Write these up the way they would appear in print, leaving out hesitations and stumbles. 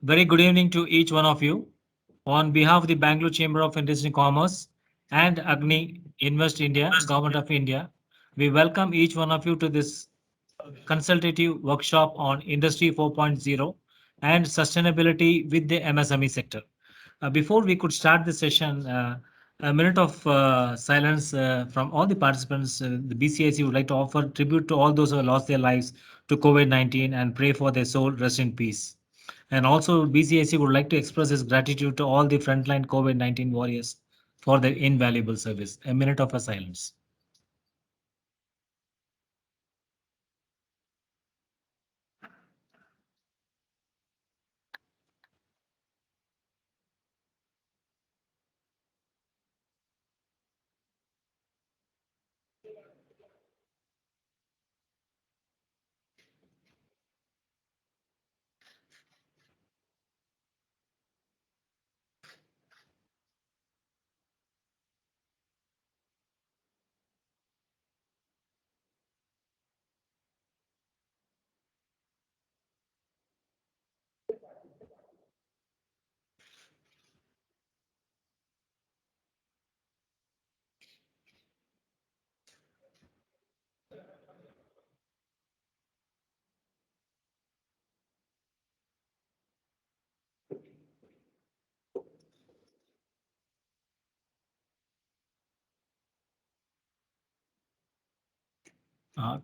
Very good evening to each one of you. On behalf of the Bangalore Chamber of Industry and Commerce and Agni Invest India, Government of India, we welcome each one of you to this consultative workshop on Industry 4.0 and sustainability with the MSME sector. Before we could start the session, a minute of silence from all the participants. The BCIC would like to offer tribute to all those who have lost their lives to COVID-19 and pray for their soul rest in peace. And also, BCIC would like to express its gratitude to all the frontline COVID-19 warriors for their invaluable service. A minute of silence.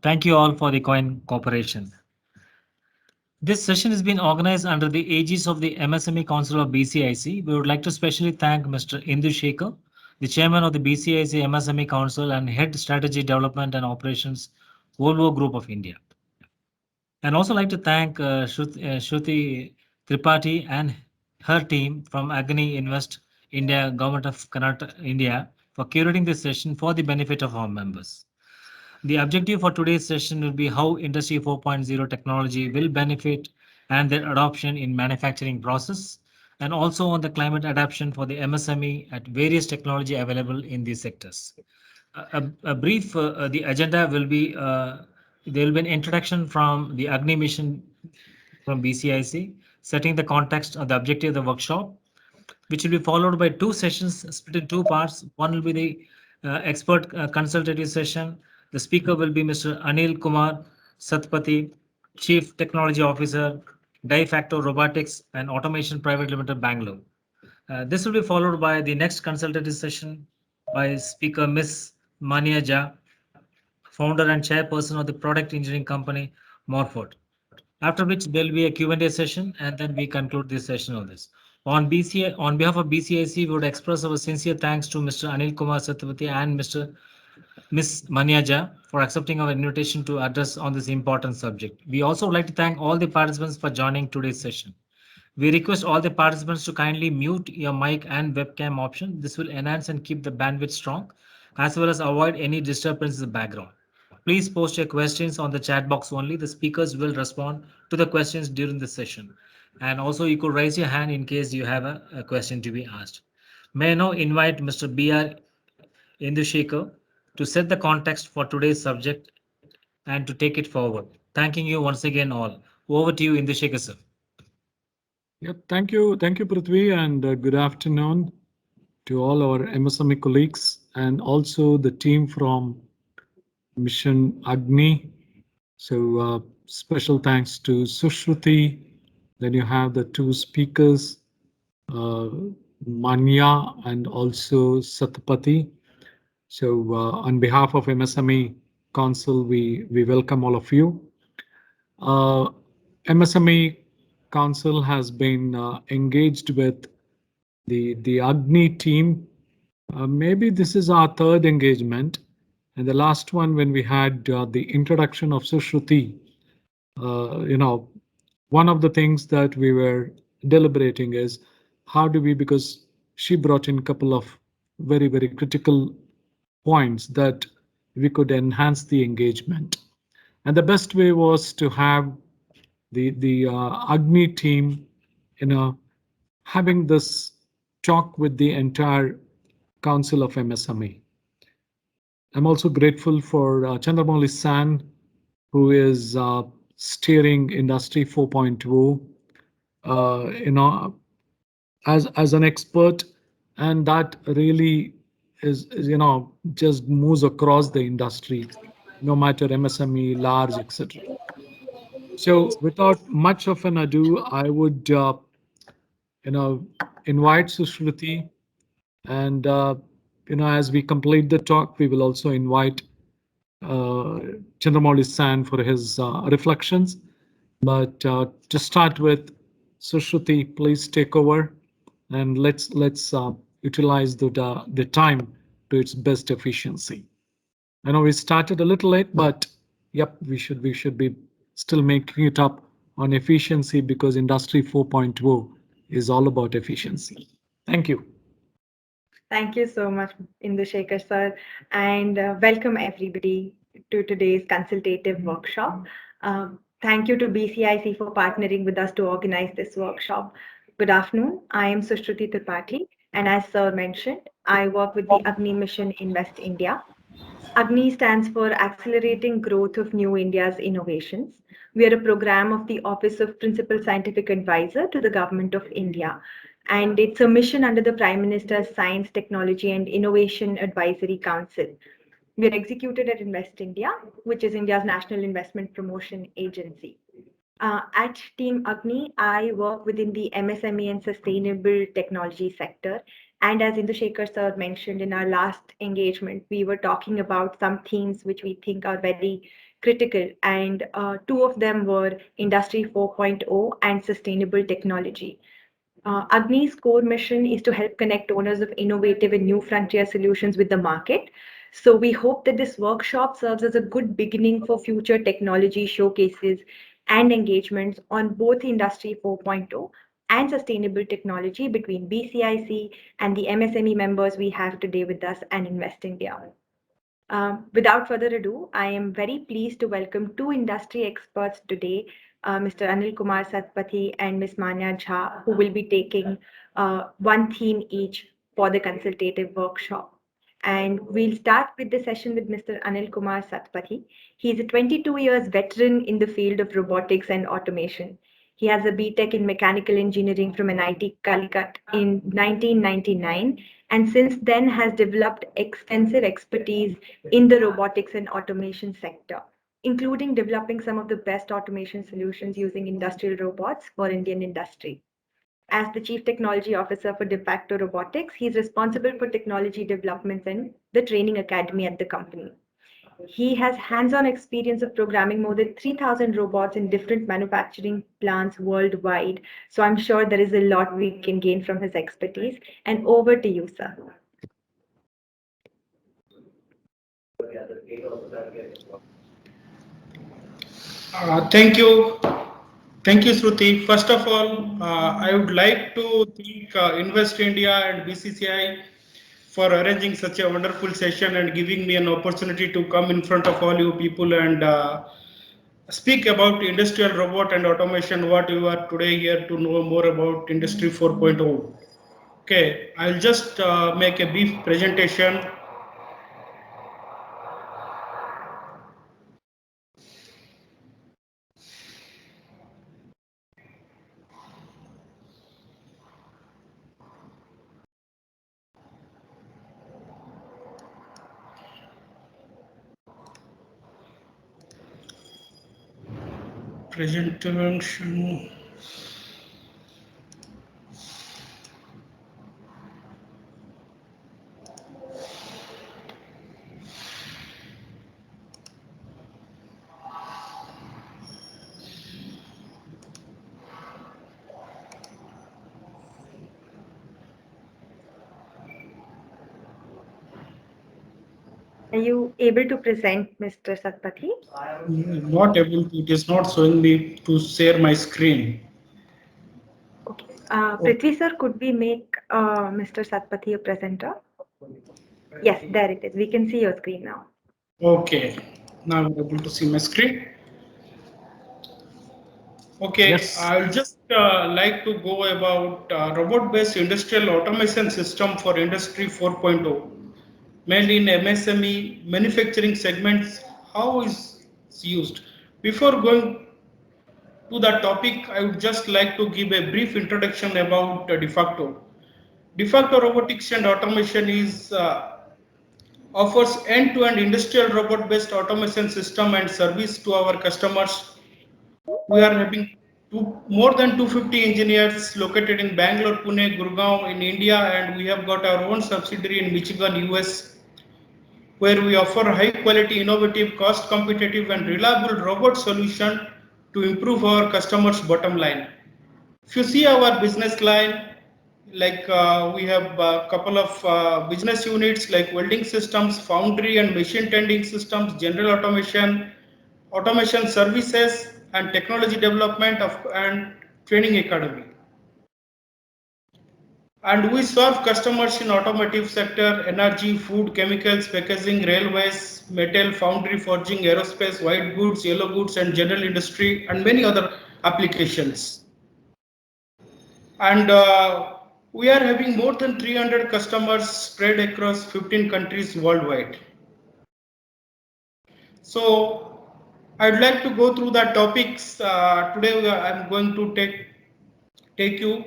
Thank you all for the coin cooperation. This session has been organized under the aegis of the MSME Council of BCIC. We would like to specially thank Mr. Indu Shekhar, the chairman of the BCIC MSME Council and head strategy development and operations, Volvo Group of India. And also like to thank Shruti Tripathi and her team from Agni Invest India, Government of Karnataka, India, for curating this session for the benefit of our members. The objective for today's session will be how Industry 4.0 technology will benefit and their adoption in manufacturing process, and also on the climate adaptation for the MSME at various technology available in these sectors. A brief, the agenda will be, there will be an introduction from the Agni mission from BCIC, setting the context of the objective of the workshop, which will be followed by two sessions split in two parts. One will be the expert consultative session. The speaker will be Mr. Anil Kumar Satpathy, Chief Technology Officer, De Facto Robotics and Automation Private Limited, Bangalore. This will be followed by the next consultative session by speaker Ms. Mania Jha, founder and chairperson of the product engineering company Morford. After which there will be a Q&A session, and then we conclude this session on this. On behalf of BCIC, we would express our sincere thanks to Mr. Anil Kumar Satpathy and Ms. Mania Jha for accepting our invitation to address on this important subject. We also would like to thank all the participants for joining today's session. We request all the participants to kindly mute your mic and webcam option. This will enhance and keep the bandwidth strong, as well as avoid any disturbance in the background. Please post your questions on the chat box only. The speakers will respond to the questions during the session. And also you could raise your hand in case you have a question to be asked. May I now invite Mr. B.R. Indushekar to set the context for today's subject and to take it forward. Thanking you once again all. Over to you, Indushekar sir. Yep, thank you, Prithvi, and good afternoon to all our MSME colleagues and also the team from Mission Agni. So special thanks to Sushruti. Then you have the two speakers, uh, Manya and also Satpathy. So on behalf of MSME Council, we welcome all of you. MSME Council has been engaged with the Agni team. Maybe this is our third engagement, and the last one when we had the introduction of Sushruti. One of the things that we were deliberating is how do we, because she brought in a couple of very critical points that we could enhance the engagement. And the best way was to have the Agni team, having this talk with the entire Council of MSME. I'm also grateful for Chandramouli San, who is steering Industry 4.0. as an expert, and that really is just moves across the industry, no matter MSME, large, etc. So without much of an ado, I would you know invite Sushruti, and as we complete the talk, we will also invite uh, Chandramouli San for his reflections. But to start with, Sushruti, please take over, and let's utilize the time to its best efficiency. I know we started a little late, but yep, we should be still making it up on efficiency, because Industry 4.0 is all about efficiency. Thank you. Thank you so much, Indushekar sir, and welcome everybody to today's consultative workshop. Thank you to BCIC for partnering with us to organize this workshop. Good afternoon. I am Sushruti Tripathi, and as sir mentioned, I work with the Agni Mission in West India. AGNI stands for Accelerating Growth of New India's Innovations. We are a program of the Office of Principal Scientific Advisor to the Government of India. And it's a mission under the Prime Minister's Science, Technology and Innovation Advisory Council. We are executed at Invest India, which is India's national investment promotion agency. At Team Agni, I work within the MSME and sustainable technology sector. And as Indushekar sir mentioned in our last engagement, we were talking about some themes which we think are very critical. And two of them were Industry 4.0 and sustainable technology. Agni's core mission is to help connect owners of innovative and new frontier solutions with the market. So we hope that this workshop serves as a good beginning for future technology showcases and engagements on both Industry 4.0 and sustainable technology between BCIC and the MSME members we have today with us and Invest India. Without further ado, I am very pleased to welcome two industry experts today, Mr. Anil Kumar Satpathy and Ms. Manya Jha, who will be taking one theme each for the consultative workshop. And we'll start with the session with Mr. Anil Kumar Satpathy. He's a 22 years veteran in the field of robotics and automation. He has a BTech in mechanical engineering from NIT Calicut in 1999, and since then has developed extensive expertise in the robotics and automation sector, including developing some of the best automation solutions using industrial robots for Indian industry. As the Chief Technology Officer for De facto Robotics, he's responsible for technology developments and the training academy at the company. He has hands-on experience of programming more than 3,000 robots in different manufacturing plants worldwide. So I'm sure there is a lot we can gain from his expertise. And over to you, sir. Thank you. Thank you, Shruti. First of all, I would like to thank Invest India and BCCI for arranging such a wonderful session and giving me an opportunity to come in front of all you people and speak about industrial robot and automation, what you are today here to know more about Industry 4.0. Okay, I'll just make a brief presentation. Presentation. Are you able to present, Mr. Satpathy? Not able to, it is not showing me to share my screen. Okay. Prithvi sir, could we make Mr. Satpathy a presenter? Yes, there it is. We can see your screen now. Okay, now I'm able to see my screen. Okay, Yes. I'll just like to go about robot-based industrial automation system for Industry 4.0, mainly in MSME manufacturing segments. How is it used? Before going to that topic, I would just like to give a brief introduction about de facto. De facto robotics and automation is offers end-to-end industrial robot-based automation system and service to our customers. We are having more than 250 engineers located in Bangalore, Pune, Gurgaon in India, and we have got our own subsidiary in Michigan, US, where we offer high quality, innovative, cost competitive and reliable robot solution to improve our customers' bottom line. If you see our business line, like we have a couple of business units like welding systems, foundry and machine tending systems, general automation, automation services, and technology development and training academy. And we serve customers in automotive sector, energy, food, chemicals, packaging, railways, metal, foundry, forging, aerospace, white goods, yellow goods, and general industry, and many other applications. And we are having more than 300 customers spread across 15 countries worldwide. So I'd like to go through the topics. Today I'm going to take you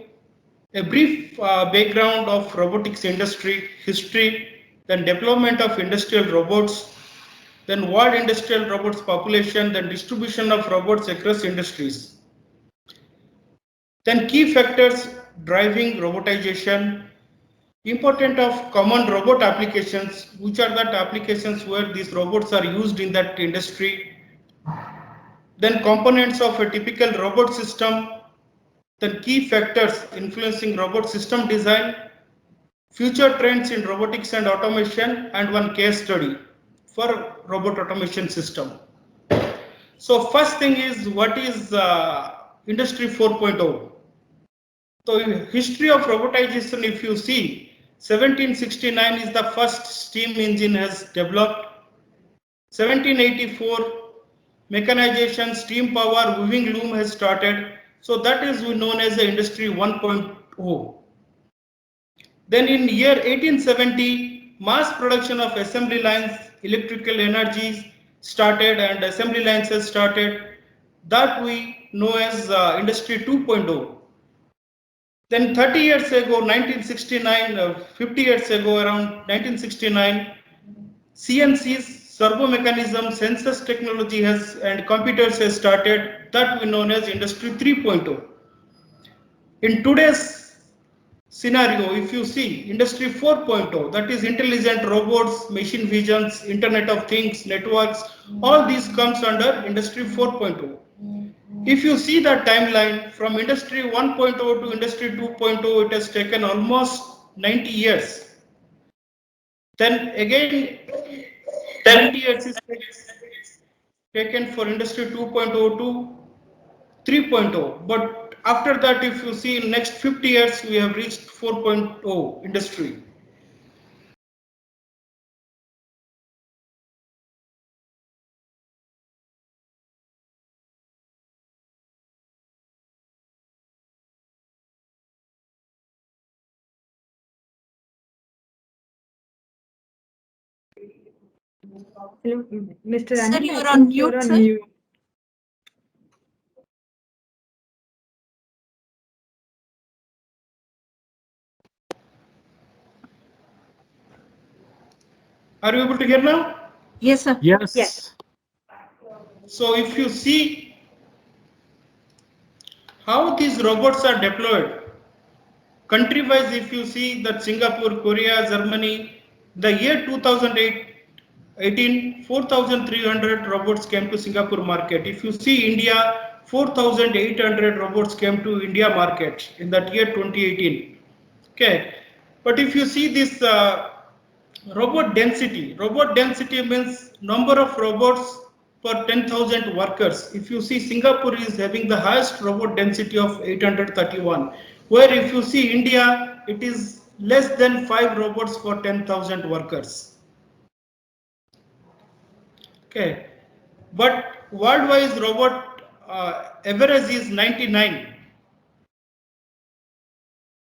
a brief background of robotics industry, history, then development of industrial robots, then world industrial robots population, then distribution of robots across industries. Then key factors driving robotization, important of common robot applications, which are that applications where these robots are used in that industry. Then components of a typical robot system, then key factors influencing robot system design, future trends in robotics and automation, and one case study for robot automation system. So first thing is, what is Industry 4.0? So in history of robotization, if you see, 1769 is the first steam engine has developed. 1784, mechanization, steam power, weaving loom has started. So that is known as the Industry 1.0. Then in year 1870, mass production of assembly lines, electrical energies started and assembly lines has started. That we know as Industry 2.0. Then 30 years ago, 1969, 50 years ago, around 1969, CNCs, servo mechanism, sensors technology has and computers has started. That we known as Industry 3.0. In today's scenario, if you see Industry 4.0, that is intelligent robots, machine visions, Internet of Things, networks, all these comes under Industry 4.0. If you see the timeline from Industry 1.0 to Industry 2.0, it has taken almost 90 years. Then again, 90 years is taken for Industry 2.0 to 3.0. But after that, if you see in next 50 years, we have reached 4.0 industry. Hello, Mr. Sir, Anil, you're I on think mute, you're on sir. mute. Are you able to hear now? Yes, sir. Yes. Yes. So if you see how these robots are deployed, country-wise, if you see that Singapore, Korea, Germany, the year 2018, 4,300 robots came to Singapore market. If you see India, 4,800 robots came to India market in that year 2018. Okay, but if you see this robot density means number of robots per 10,000 workers. If you see, Singapore is having the highest robot density of 831, where if you see India, it is less than 5 robots for 10,000 workers. Okay, but worldwide robot average is 99.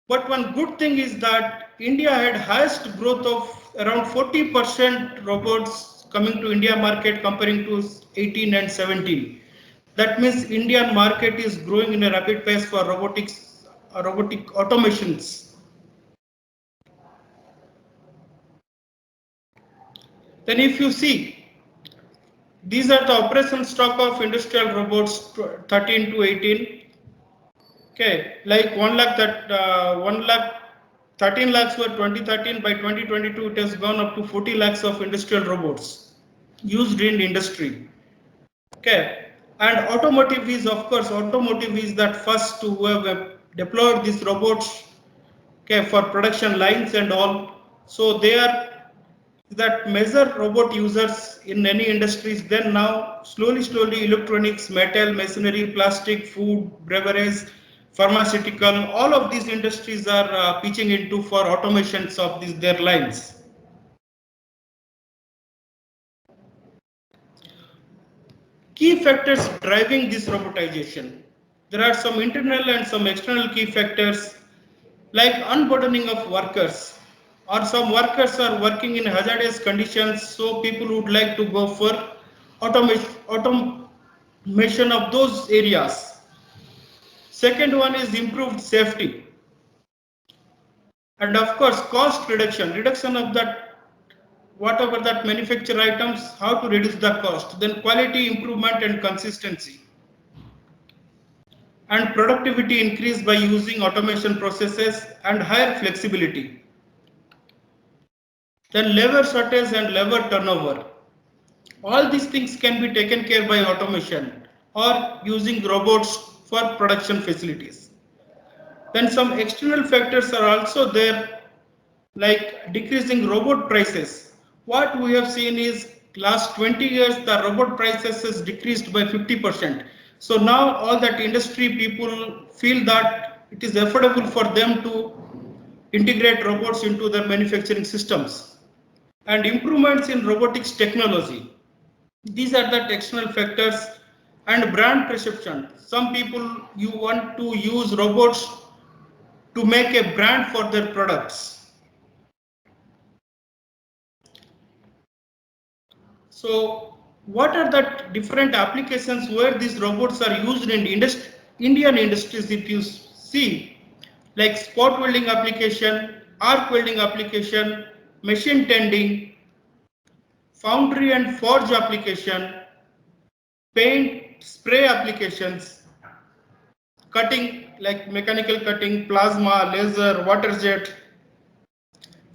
But one good thing is that India had highest growth of around 40% robots coming to India market comparing to 18 and 17. That means Indian market is growing in a rapid pace for robotic automations. Then if you see, these are the operation stock of industrial robots 13 to 18. Okay, like 1 lakh that 1 lakh 13 lakhs were 2013. By 2022, it has gone up to 40 lakhs of industrial robots used in industry. Okay, and automotive is, of course, automotive is that first to have deployed these robots, okay, for production lines and all. So they are that major robot users in any industries. Then now slowly electronics, metal, machinery, plastic, food, beverage, pharmaceutical, all of these industries are pitching into for automations of their lines. Key factors driving this robotization. There are some internal and some external key factors like unburdening of workers, or some workers are working in hazardous conditions, so people would like to go for automation of those areas. Second one is improved safety. And of course, cost reduction of that whatever that manufacture items, how to reduce the cost. Then quality improvement and consistency. And productivity increase by using automation processes and higher flexibility. Then labor shortage and labor turnover. All these things can be taken care by automation or using robots for production facilities. Then some external factors are also there, like decreasing robot prices. What we have seen is last 20 years the robot prices has decreased by 50%. So now all that industry people feel that it is affordable for them to integrate robots into their manufacturing systems. And improvements in robotics technology. These are the external factors. And brand perception. Some people, you want to use robots to make a brand for their products. So what are the different applications where these robots are used in Indian industries? If you see, like spot welding application, arc welding application, machine tending, foundry and forge application, paint spray applications, cutting like mechanical cutting, plasma, laser, water jet,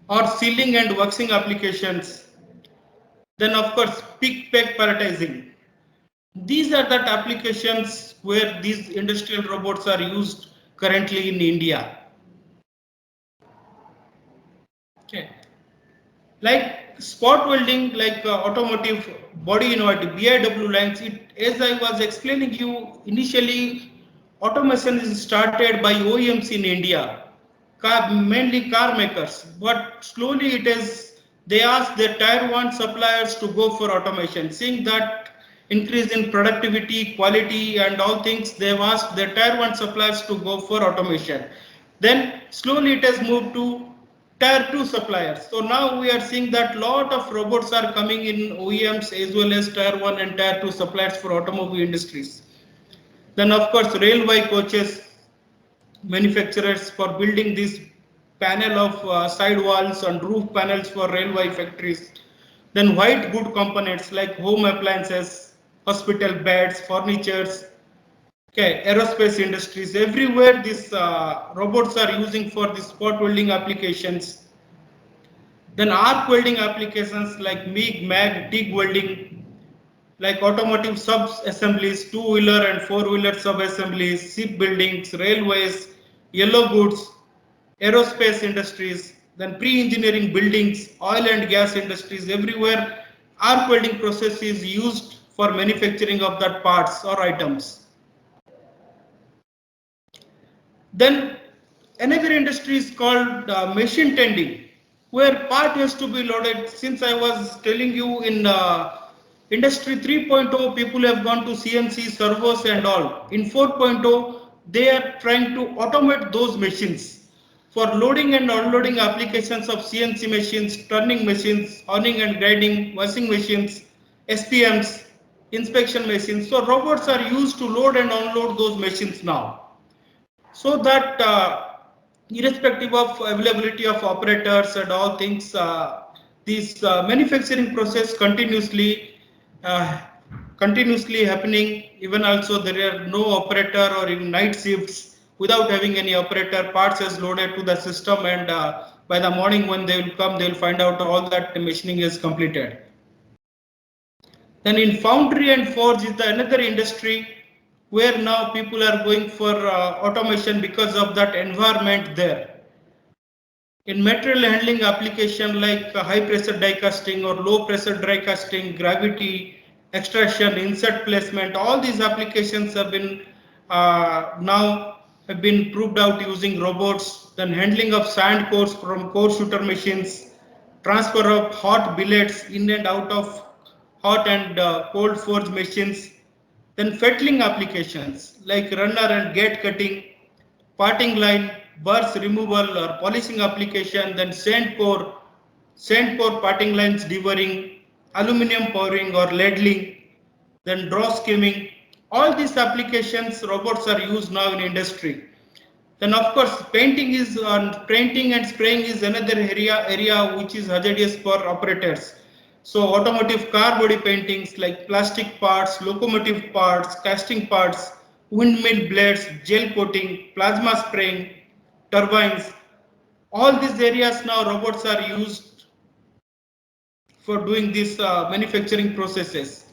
or sealing and waxing applications. Then of course, pick, pack, palletizing. These are the applications where these industrial robots are used currently in India. Okay. Like spot welding, like automotive body innovative BIW lines, as I was explaining you initially, automation is started by OEMs in India, mainly car makers, but slowly they ask their tier 1 suppliers to go for automation. Seeing that increase in productivity, quality and all things, they've asked their tier 1 suppliers to go for automation. Then slowly it has moved to tier 2 suppliers. So now we are seeing that lot of robots are coming in OEMs as well as tier 1 and tier 2 suppliers for automobile industries. Then of course railway coaches manufacturers for building this panel of side walls and roof panels for railway factories. Then white good components like home appliances, hospital beds, furnitures, okay, aerospace industries. Everywhere these robots are using for the spot welding applications. Then arc welding applications like MIG, MAG, TIG welding, like automotive sub-assemblies, two-wheeler and four-wheeler sub-assemblies, shipbuildings, railways, yellow goods, aerospace industries, then pre-engineering buildings, oil and gas industries. Everywhere arc welding process is used for manufacturing of that parts or items. Then another industry is called machine tending, where part has to be loaded. Since I was telling you in industry 3.0, people have gone to CNC, servos and all. In 4.0, they are trying to automate those machines for loading and unloading applications of CNC machines, turning machines, honing and grinding, washing machines, SPMs. inspection machines. So robots are used to load and unload those machines now. So that irrespective of availability of operators and all things, this manufacturing process uh, continuously happening. Even also there are no operator or in night shifts without having any operator, parts is loaded to the system, and by the morning when they will come, they will find out all that the machining is completed. Then in foundry and forge is the another industry where now people are going for automation because of that environment there. In material handling application like high pressure die casting or low pressure die casting, gravity, extraction, insert placement, all these applications have been now have been proved out using robots. Then handling of sand cores from core shooter machines, transfer of hot billets in and out of hot and cold forge machines. Then fettling applications like runner and gate cutting, parting line, burrs removal or polishing application, then sand pour parting lines devouring, aluminum pouring or ladling, then draw skimming. All these applications robots are used now in industry. Then of course painting and spraying is another area which is hazardous for operators. So automotive car body paintings like plastic parts, locomotive parts, casting parts, windmill blades, gel coating, plasma spraying, turbines, all these areas now robots are used for doing these manufacturing processes.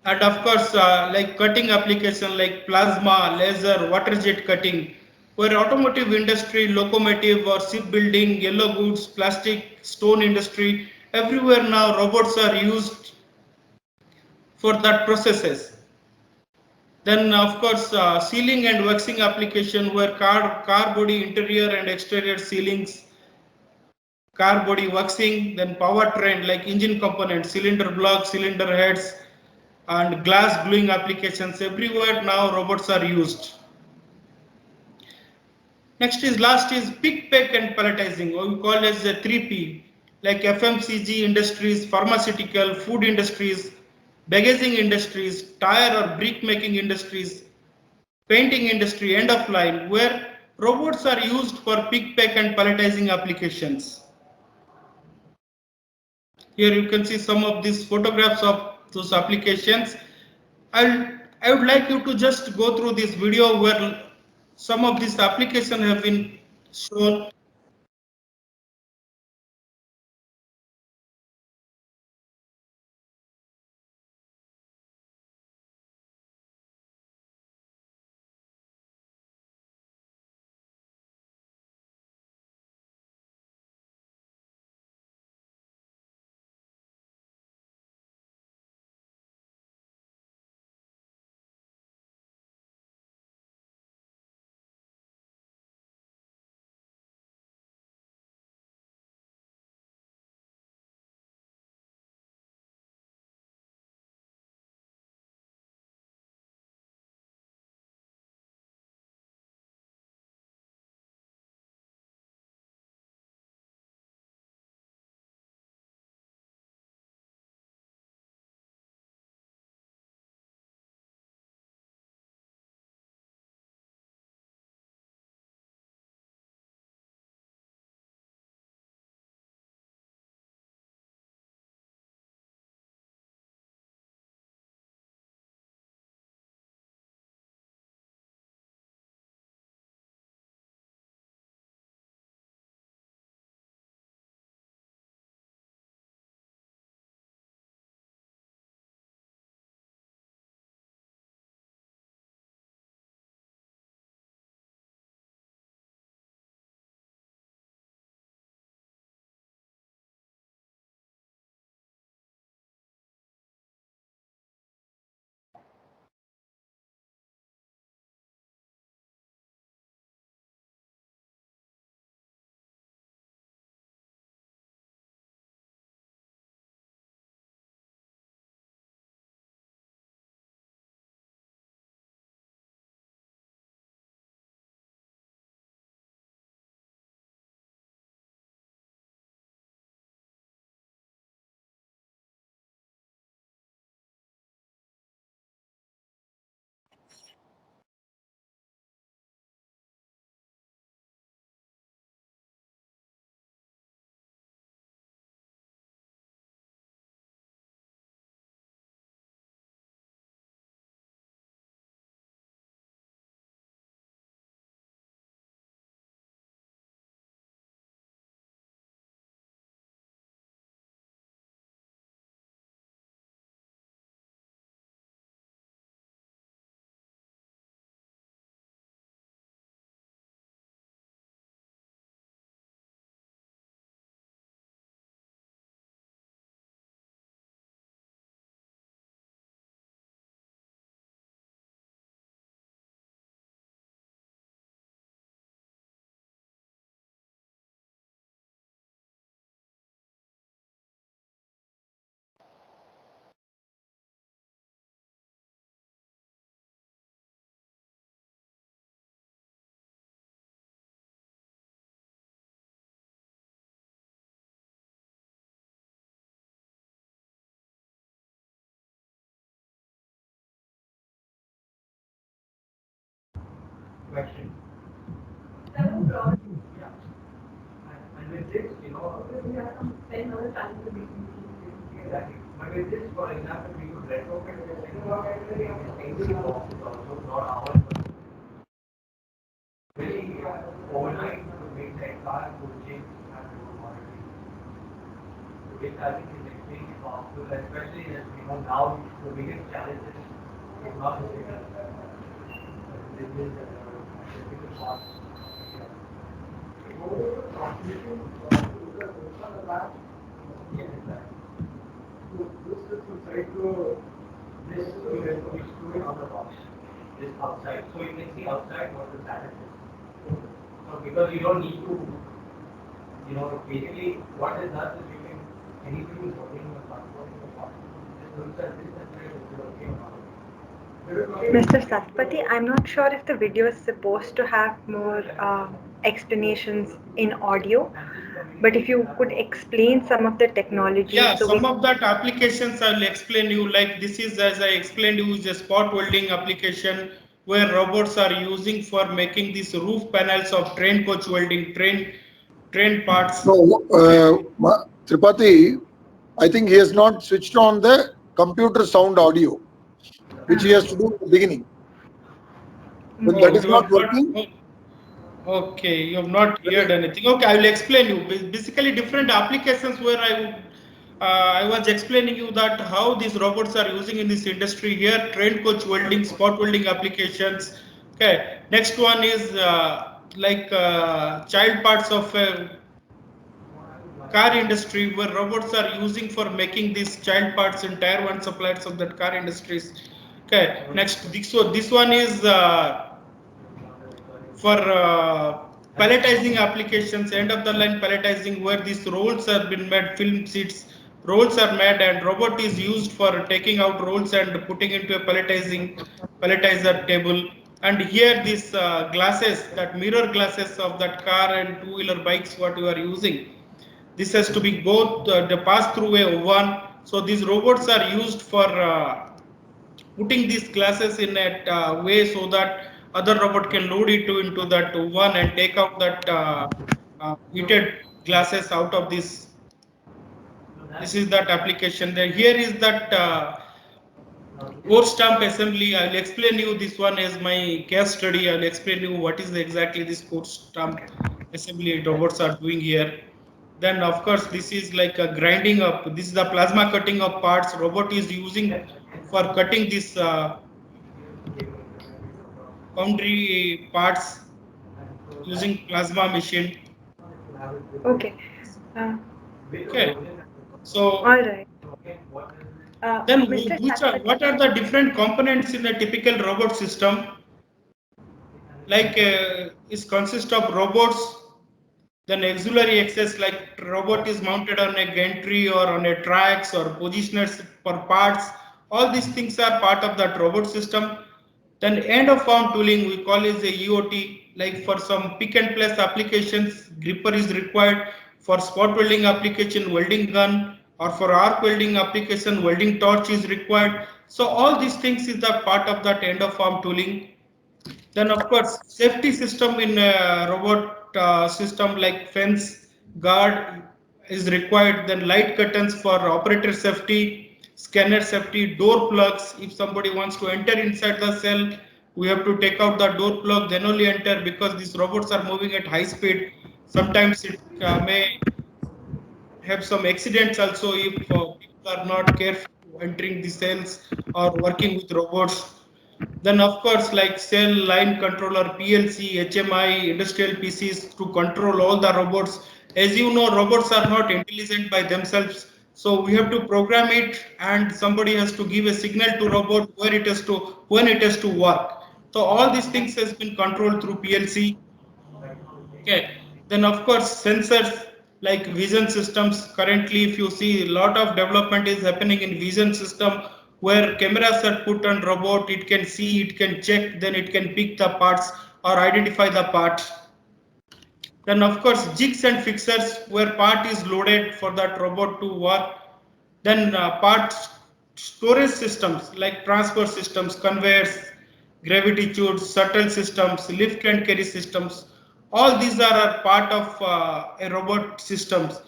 And of course, like cutting application like plasma, laser, water jet cutting, where automotive industry, locomotive or shipbuilding, yellow goods, plastic, stone industry, everywhere now robots are used for that processes. Then of course, sealing and waxing application where car body interior and exterior sealings, car body waxing, then powertrain like engine components, cylinder blocks, cylinder heads, and glass gluing applications. Everywhere now robots are used. Next is last is pick, pack and palletizing, or we call as a 3P, like FMCG industries, pharmaceutical, food industries, packaging industries, tire or brick making industries, painting industry, end of line, where robots are used for pick, pack and palletizing applications. Here you can see some of these photographs of those applications. I would like you to just go through this video where some of these applications have been shown. question. Yeah. And with this, exactly. But with this, for example, we could retrofit this existing boxes also, not ours, but really overnight to make the entire food chain and quality. Which I think is extremely possible, especially as now the biggest challenge is not the biggest. This is the biggest part. Yes, exactly. This is on the box. This outside. So you can see outside what the status is. So because you don't need to, basically what it does is you can, anything is working or not working or not. Just looks at this and says it's okay or not. Mr. Satpathy, I'm not sure if the video is supposed to have more explanations in audio, but if you could explain some of the technologies. Yeah, so some of that applications I'll explain you, like this is, as I explained you, is a spot welding application where robots are using for making these roof panels of train coach welding, train parts. No, Tripathi, I think he has not switched on the computer sound audio, which he has to do in the beginning. When that is you not have working, okay, you have not heard anything. Okay, I will explain you. Basically, different applications where I was explaining you that how these robots are using in this industry here, train coach welding, spot welding applications. Okay, next one is child parts of car industry where robots are using for making these child parts in tier 1 suppliers of that car industries. Okay, next, this one is for palletizing applications, end of the line palletizing, where these rolls have been made, film sheets, rolls are made, and robot is used for taking out rolls and putting into a palletizer table. And here these glasses, that mirror glasses of that car and two-wheeler bikes, what you are using, this has to be both the pass through a oven. So these robots are used for putting these glasses in a way so that other robot can load it into that one and take out that heated glasses out of this. This is that application. Then here is that core stamp assembly. I will explain you this one as my case study. I will explain you what is exactly this core stamp assembly robots are doing here. Then of course this is like a grinding up. This is the plasma cutting of parts. Robot is using for cutting this foundry parts using plasma machine. Okay. Okay. So All right. then Mr. what are the different components in a typical robot system? Like it consists of robots, then auxiliary access, like robot is mounted on a gantry or on a tracks or positioners for parts. All these things are part of that robot system. Then end of farm tooling we call is a EOT, like for some pick and place applications, gripper is required. For spot welding application, welding gun, or for arc welding application, welding torch is required. So all these things is the part of that end of farm tooling. Then of course, safety system in a robot system like fence guard is required. Then light curtains for operator safety, scanner safety, door plugs. If somebody wants to enter inside the cell, we have to take out the door plug, then only enter, because these robots are moving at high speed. Sometimes it may have some accidents also if people are not careful entering the cells or working with robots. Then of course, like cell line controller, PLC, HMI, industrial PCs to control all the robots. As you know, robots are not intelligent by themselves. So we have to program it, and somebody has to give a signal to robot where it is to, when it has to work. So all these things has been controlled through PLC. Okay. Then of course sensors like vision systems. Currently, if you see, a lot of development is happening in vision system where cameras are put on robot. It can see, it can check, then it can pick the parts or identify the parts. Then of course jigs and fixers where part is loaded for that robot to work. Then part storage systems like transfer systems, conveyors, gravity tubes, shuttle systems, lift and carry systems. All these are a part of a robot systems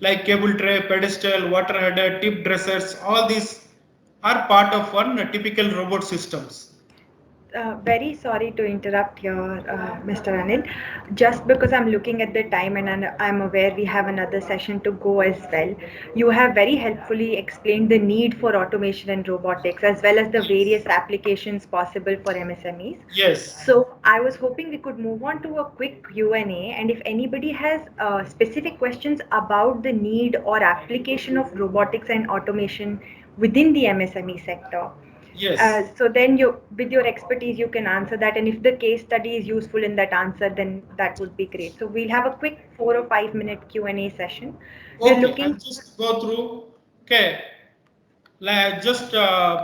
like cable tray, pedestal, water header, tip dressers. All these are part of one typical robot systems. Very sorry to interrupt here, Mr. Anil. Just because I'm looking at the time and I'm aware we have another session to go as well, you have very helpfully explained the need for automation and robotics as well as the various applications possible for MSMEs. Yes. So I was hoping we could move on to a quick Q&A, and if anybody has specific questions about the need or application of robotics and automation within the MSME sector, Yes. so then you, with your expertise, you can answer that. And if the case study is useful in that answer, then that would be great. So we'll have a quick 4 or 5 minute Q&A session. We're Okay, I'll looking. just go through. Okay, like just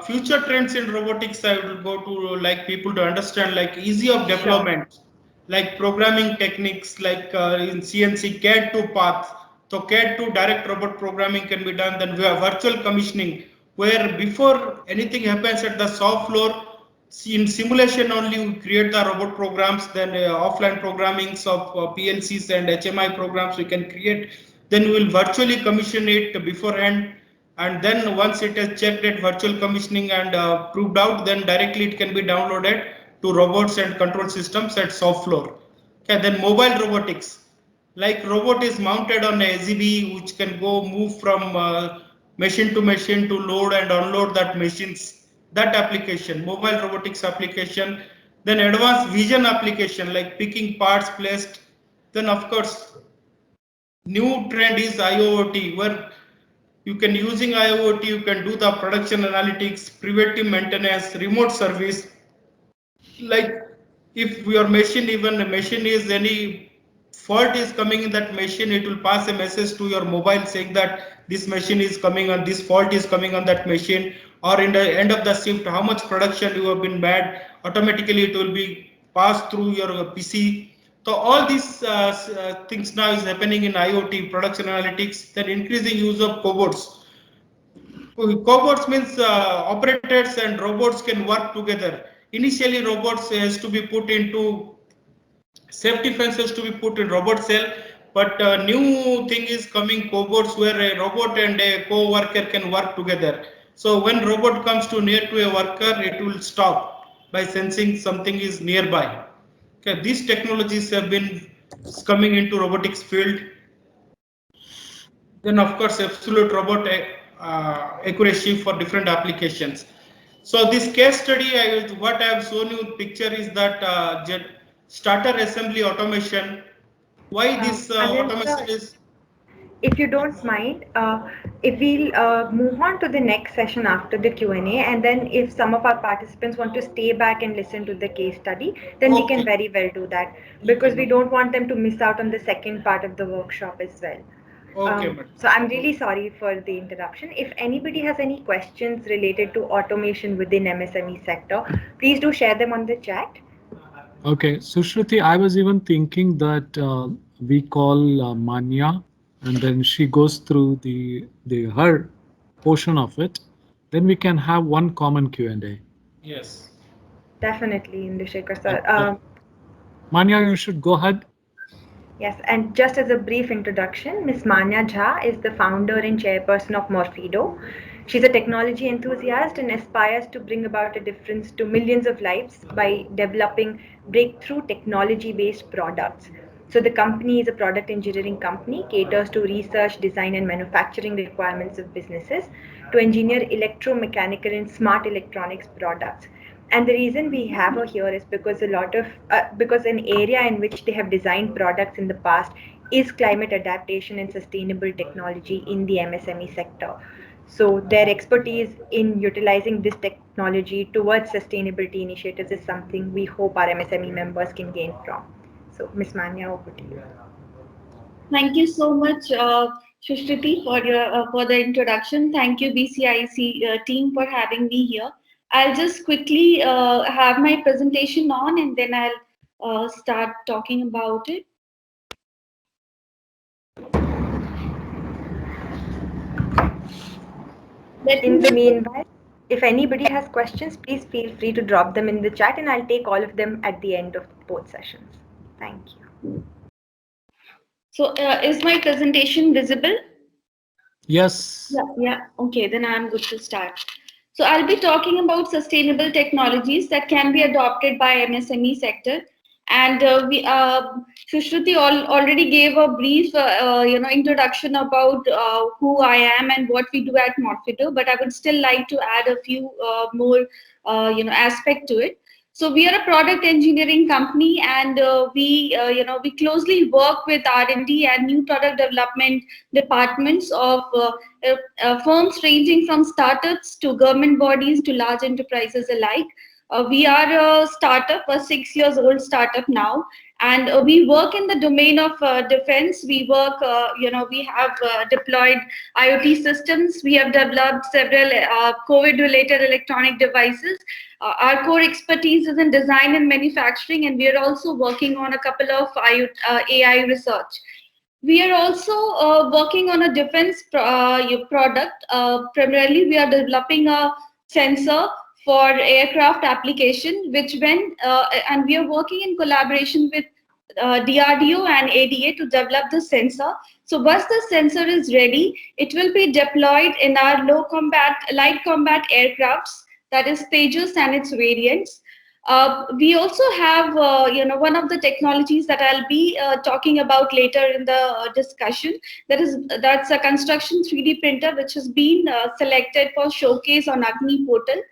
future trends in robotics. I will go to like people to understand like easy of development, like programming techniques, like in CNC CAD 2 path. So CAD 2 direct robot programming can be done. Then we have virtual commissioning, where before anything happens at the shop floor, in simulation only we create the robot programs. Then offline programmings of PLCs and HMI programs we can create. Then we will virtually commission it beforehand, and then once it is checked at virtual commissioning and proved out, then directly it can be downloaded to robots and control systems at shop floor. Okay, then mobile robotics, like robot is mounted on a SEB which can go move from machine to load and unload that machines, that application, mobile robotics application. Then advanced vision application like picking parts placed. Then of course new trend is IoT, where you can using IoT, you can do the production analytics, preventive maintenance, remote service. Like if your machine, even a machine is any fault is coming in that machine, it will pass a message to your mobile saying that this machine is coming on, this fault is coming on that machine, or in the end of the shift, how much production you have been made, automatically it will be passed through your PC. So all these things now is happening in IoT, production analytics, then increasing use of cobots. Cobots means operators and robots can work together. Initially, robots has to be put into safety fences to be put in robot cell, but new thing is coming cobots where a robot and a co-worker can work together. So when robot comes too near to a worker, it will stop by sensing something is nearby. Okay, these technologies have been coming into robotics field. Then of course absolute robot accuracy for different applications. So this case study, what I have shown you picture is that starter assembly automation. Why this Anil, automation sir, is? if you don't mind, if we'll move on to the next session after the Q&A, and then if some of our participants want to stay back and listen to the case study, then we can very well do that, because we don't want them to miss out on the second part of the workshop as well. Okay, So I'm really sorry for the interruption. If anybody has any questions related to automation within MSME sector, please do share them on the chat. Okay, Sushruti, I was even thinking that we call Manya, and then she goes through the her portion of it. Then we can have one common Q&A. Yes. Definitely, Indushekar sir. Manya, you should go ahead. Yes, and just as a brief introduction, Ms. Manya Jha is the founder and chairperson of Morphedo. She's a technology enthusiast and aspires to bring about a difference to millions of lives by developing breakthrough technology-based products. So the company is a product engineering company, caters to research, design, and manufacturing requirements of businesses to engineer electromechanical and smart electronics products. And the reason we have her here is because because an area in which they have designed products in the past is climate adaptation and sustainable technology in the MSME sector. So their expertise in utilizing this technology towards sustainability initiatives is something we hope our MSME members can gain from. So Ms. Manya, over to you. Thank you so much, Shushruti, for the introduction. Thank you, BCIC team, for having me here. I'll just quickly have my presentation on, and then I'll start talking about it. In the meanwhile, If anybody has questions, please feel free to drop them in the chat and I'll take all of them at the end of both sessions. Thank you. So is my presentation visible? Yes. Yeah. Okay, then I'm good to start. So I'll be talking about sustainable technologies that can be adopted by MSME sector. And Sushruti already gave a brief, introduction about who I am and what we do at Mofido. But I would still like to add a few more, aspect to it. So we are a product engineering company, and we closely work with R&D and new product development departments of firms ranging from startups to government bodies to large enterprises alike. We are a startup, a 6 years old startup now, and we work in the domain of defense. We work, we have deployed IoT systems. We have developed several COVID-related electronic devices. Our core expertise is in design and manufacturing, and we are also working on a couple of AI research. We are also working on a defense product. Primarily, we are developing a sensor for aircraft application, and we are working in collaboration with DRDO and ADA to develop the sensor. So once the sensor is ready, it will be deployed in our light combat aircrafts, that is Tejas and its variants. We also have, one of the technologies that I'll be talking about later in the discussion. That's a construction 3D printer, which has been selected for showcase on Agni portal.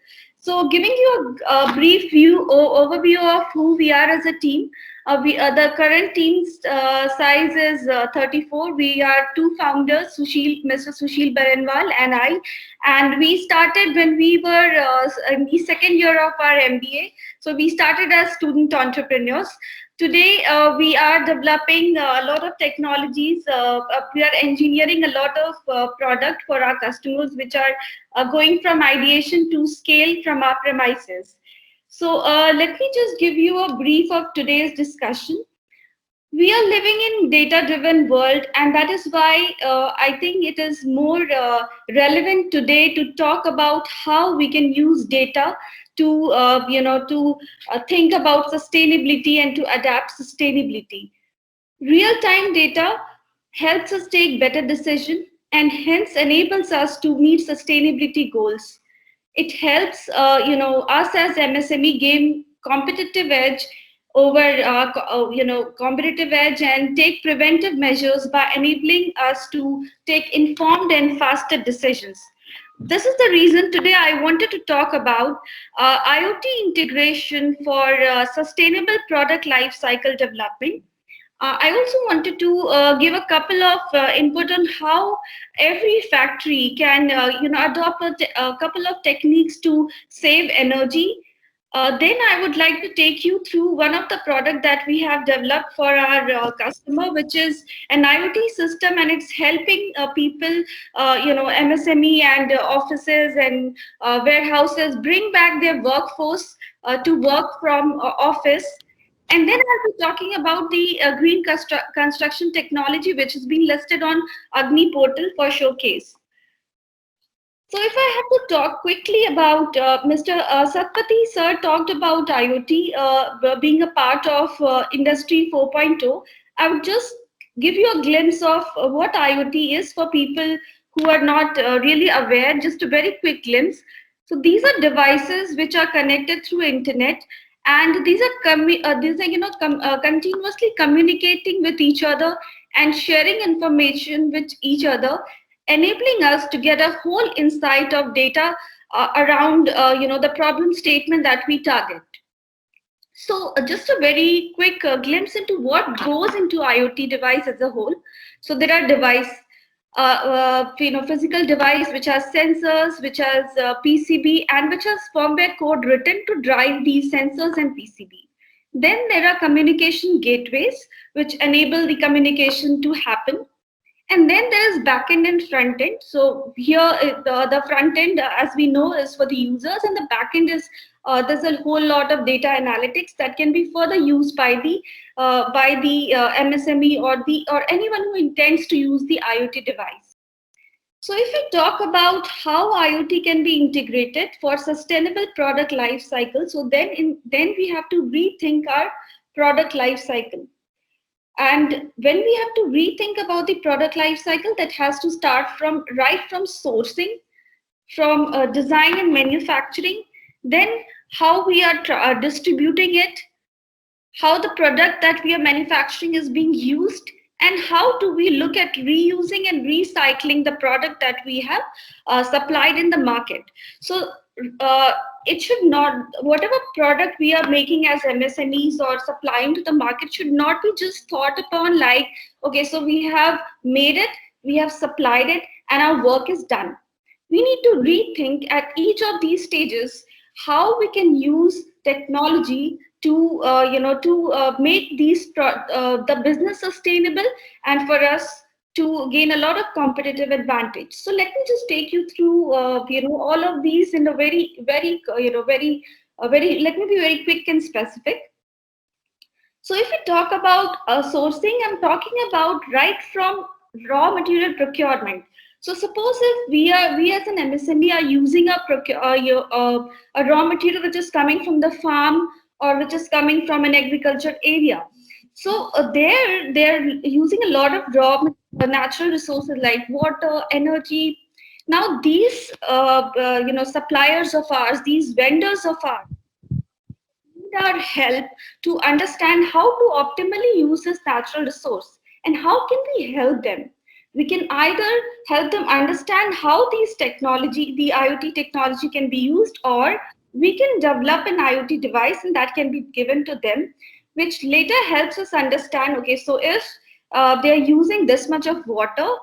So, giving you a brief overview of who we are as a team. The current team's size is 34. We are two founders, Mr. Sushil Barenwal and I, and we started when we were in the second year of our MBA. So we started as student entrepreneurs. Today, we are developing a lot of technologies. We are engineering a lot of product for our customers, which are going from ideation to scale from our premises. So let me just give you a brief of today's discussion. We are living in data-driven world, and that is why I think it is more relevant today to talk about how we can use data to think about sustainability and to adapt sustainability. Real-time data helps us take better decisions and hence enables us to meet sustainability goals. It helps us as MSME gain competitive edge competitive edge and take preventive measures by enabling us to take informed and faster decisions. This is the reason today I wanted to talk about IoT integration for sustainable product life cycle development. I also wanted to give a couple of input on how every factory can adopt a couple of techniques to save energy. Then I would like to take you through one of the product that we have developed for our customer, which is an IoT system, and it's helping people, MSME and offices and warehouses bring back their workforce to work from office. And then I'll be talking about the green construction technology, which has been listed on Agni portal for showcase. So if I have to talk quickly about Mr. Satpathy sir talked about IoT being a part of Industry 4.0. I would just give you a glimpse of what IoT is for people who are not really aware, just a very quick glimpse. So these are devices which are connected through internet, and these are continuously communicating with each other and sharing information with each other, enabling us to get a whole insight of data around the problem statement that we target. So just a very quick glimpse into what goes into IoT device as a whole. So there are physical device which has sensors, which has PCB, and which has firmware code written to drive these sensors and PCB. Then there are communication gateways which enable the communication to happen. And then there is backend and front end. So here the front end, as we know, is for the users, and the backend is there's a whole lot of data analytics that can be further used by the MSME or anyone who intends to use the IoT device. So if we talk about how IoT can be integrated for sustainable product life cycle, so then we have to rethink our product life cycle. And when we have to rethink about the product life cycle, that has to start from sourcing, from design and manufacturing, then how we are distributing it, how the product that we are manufacturing is being used, and how do we look at reusing and recycling the product that we have supplied in the market. So it should not, whatever product we are making as MSMEs or supplying to the market should not be just thought upon like, okay, so we have made it, we have supplied it, and our work is done. We need to rethink at each of these stages how we can use technology to make the business sustainable and for us to gain a lot of competitive advantage. So let me just take you through all of these in a very let me be very quick and specific. So if we talk about sourcing, I'm talking about right from raw material procurement. So suppose if we as an MSME are using a raw material which is coming from the farm or which is coming from an agriculture area. So they're using a lot of raw natural resources like water, energy. Now these suppliers of ours, these vendors of ours, need our help to understand how to optimally use this natural resource. And how can we help them? We can either help them understand how the IoT technology can be used, or we can develop an IoT device and that can be given to them, which later helps us understand, okay, so if they're using this much of water,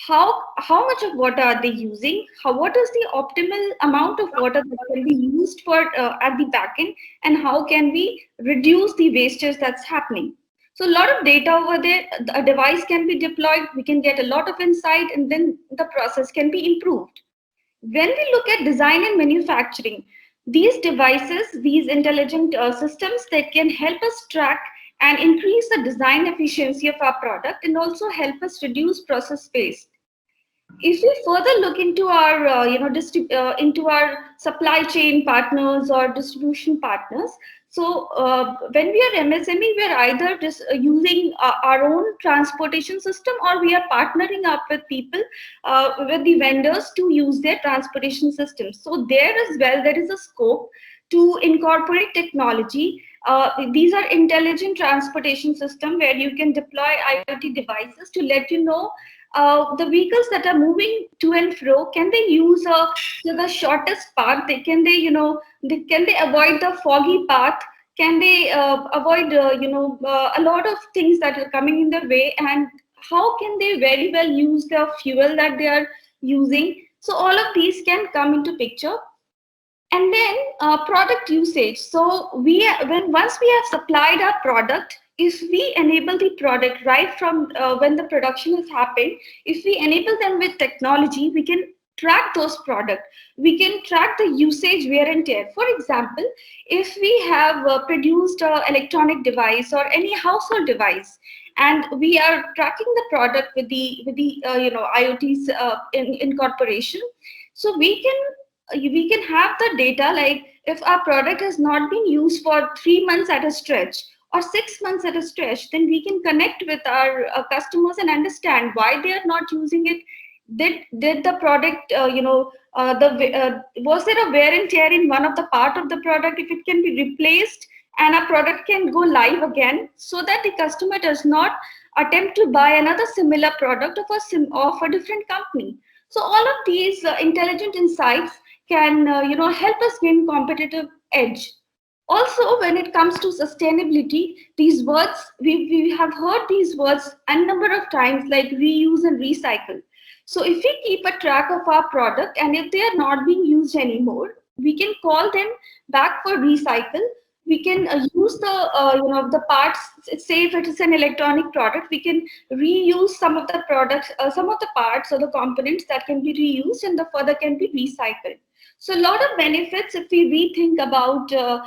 how much of water are they using? What is the optimal amount of water that can be used for at the back end, and how can we reduce the wastage that's happening? So a lot of data over there, a device can be deployed, we can get a lot of insight, and then the process can be improved. When we look at design and manufacturing, these devices, these intelligent systems that can help us track and increase the design efficiency of our product and also help us reduce process waste. If we further look into our into our supply chain partners or distribution partners, so when we are MSME, we are either just using our own transportation system, or we are partnering up with people, with the vendors to use their transportation systems. So there as well, there is a scope to incorporate technology. These are intelligent transportation system where you can deploy IoT devices to let you know the vehicles that are moving to and fro, can they use the shortest path? Can they avoid the foggy path? Can they avoid a lot of things that are coming in their way? And how can they very well use the fuel that they are using? So all of these can come into picture. And then product usage. So once we have supplied our product, if we enable the product right from when the production has happened, if we enable them with technology, we can track those products. We can track the usage, wear and tear. For example, if we have produced an electronic device or any household device, and we are tracking the product with the IoT's incorporation, so we can have the data like if our product has not been used for 3 months at a stretch or 6 months at a stretch, then we can connect with our customers and understand why they are not using it. Did the product, was there a wear and tear in one of the part of the product? If it can be replaced and a product can go live again, so that the customer does not attempt to buy another similar product of a different company. So all of these intelligent insights can help us gain competitive edge. Also, when it comes to sustainability, these words, we have heard these words a number of times, like reuse and recycle. So if we keep a track of our product and if they are not being used anymore, we can call them back for recycle. We can use the parts. Say if it is an electronic product, we can reuse some of the products, some of the parts or the components that can be reused and the further can be recycled. So a lot of benefits if we rethink about the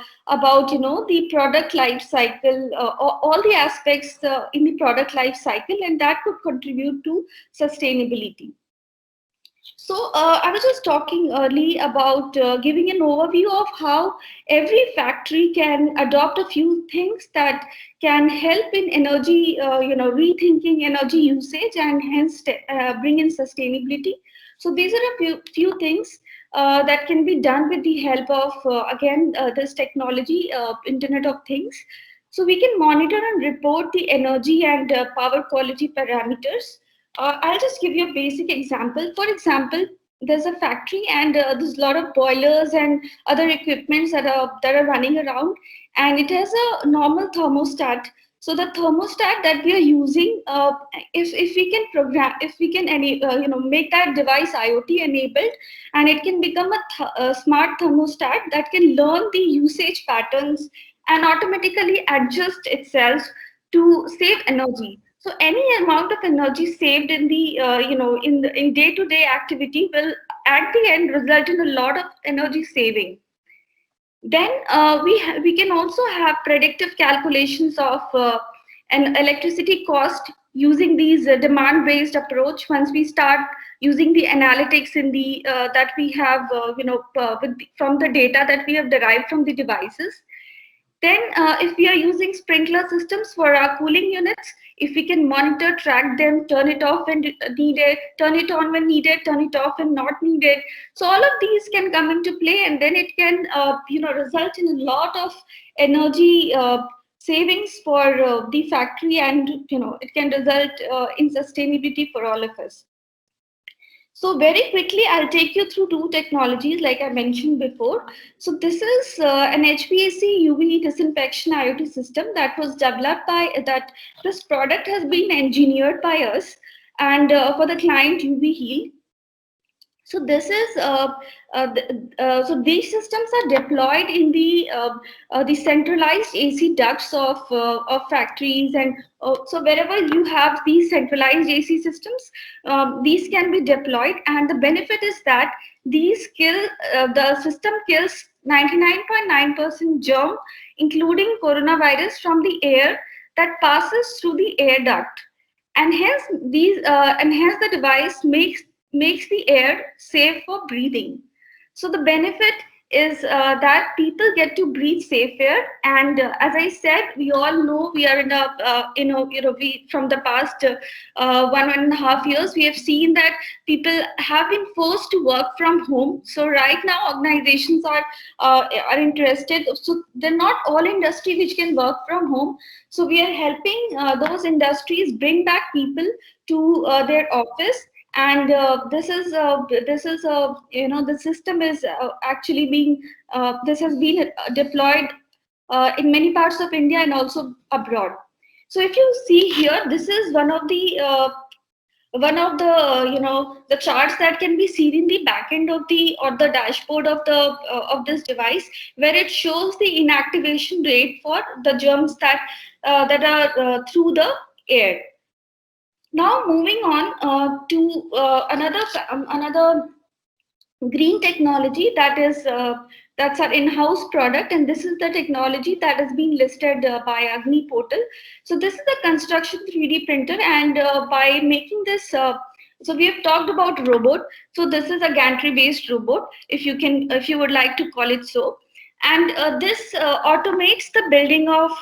product life cycle, all the aspects in the product life cycle, and that could contribute to sustainability. So I was just talking early about giving an overview of how every factory can adopt a few things that can help in energy, rethinking energy usage and hence bring in sustainability. So these are a few things that can be done with the help of, this technology, Internet of Things. So we can monitor and report the energy and power quality parameters. I'll just give you a basic example. For example, there's a factory and there's a lot of boilers and other equipments that are running around, and it has a normal thermostat. So the thermostat that we are using, if we can program, if we can make that device IoT enabled, and it can become a smart thermostat that can learn the usage patterns and automatically adjust itself to save energy. So any amount of energy saved in the in day-to-day activity will at the end result in a lot of energy saving. Then we can also have predictive calculations of an electricity cost using these demand-based approach. Once we start using the analytics in the that we have from the data that we have derived from the devices. Then, if we are using sprinkler systems for our cooling units, if we can monitor, track them, turn it off when needed, turn it on when needed, turn it off when not needed. So all of these can come into play, and then it can, result in a lot of energy savings for the factory, and it can result in sustainability for all of us. So very quickly, I'll take you through two technologies like I mentioned before. So this is an HVAC UV disinfection IoT system that was developed this product has been engineered by us and for the client UV Heal. So this is so these systems are deployed in the centralized AC ducts of factories, and so wherever you have these centralized AC systems, these can be deployed. And the benefit is that the system kills 99.9% germ, including coronavirus, from the air that passes through the air duct, and hence the device makes the air safe for breathing. So the benefit is that people get to breathe safe air. And as I said, we all know we are in we from the past 1.5 years, we have seen that people have been forced to work from home. So right now, organizations are interested. So they're not all industry which can work from home. So we are helping those industries bring back people to their office. And the system is actually being this has been deployed in many parts of India and also abroad. So if you see here, this is one of the the charts that can be seen in the back end of the dashboard of this device, where it shows the inactivation rate for the germs that are through the air. Now moving on to another green technology that's our in-house product, and this is the technology that has been listed by Agni portal. So this is a construction 3D printer, and by making this, so we have talked about robot. So this is a gantry-based robot, if you would like to call it so. And this automates the building of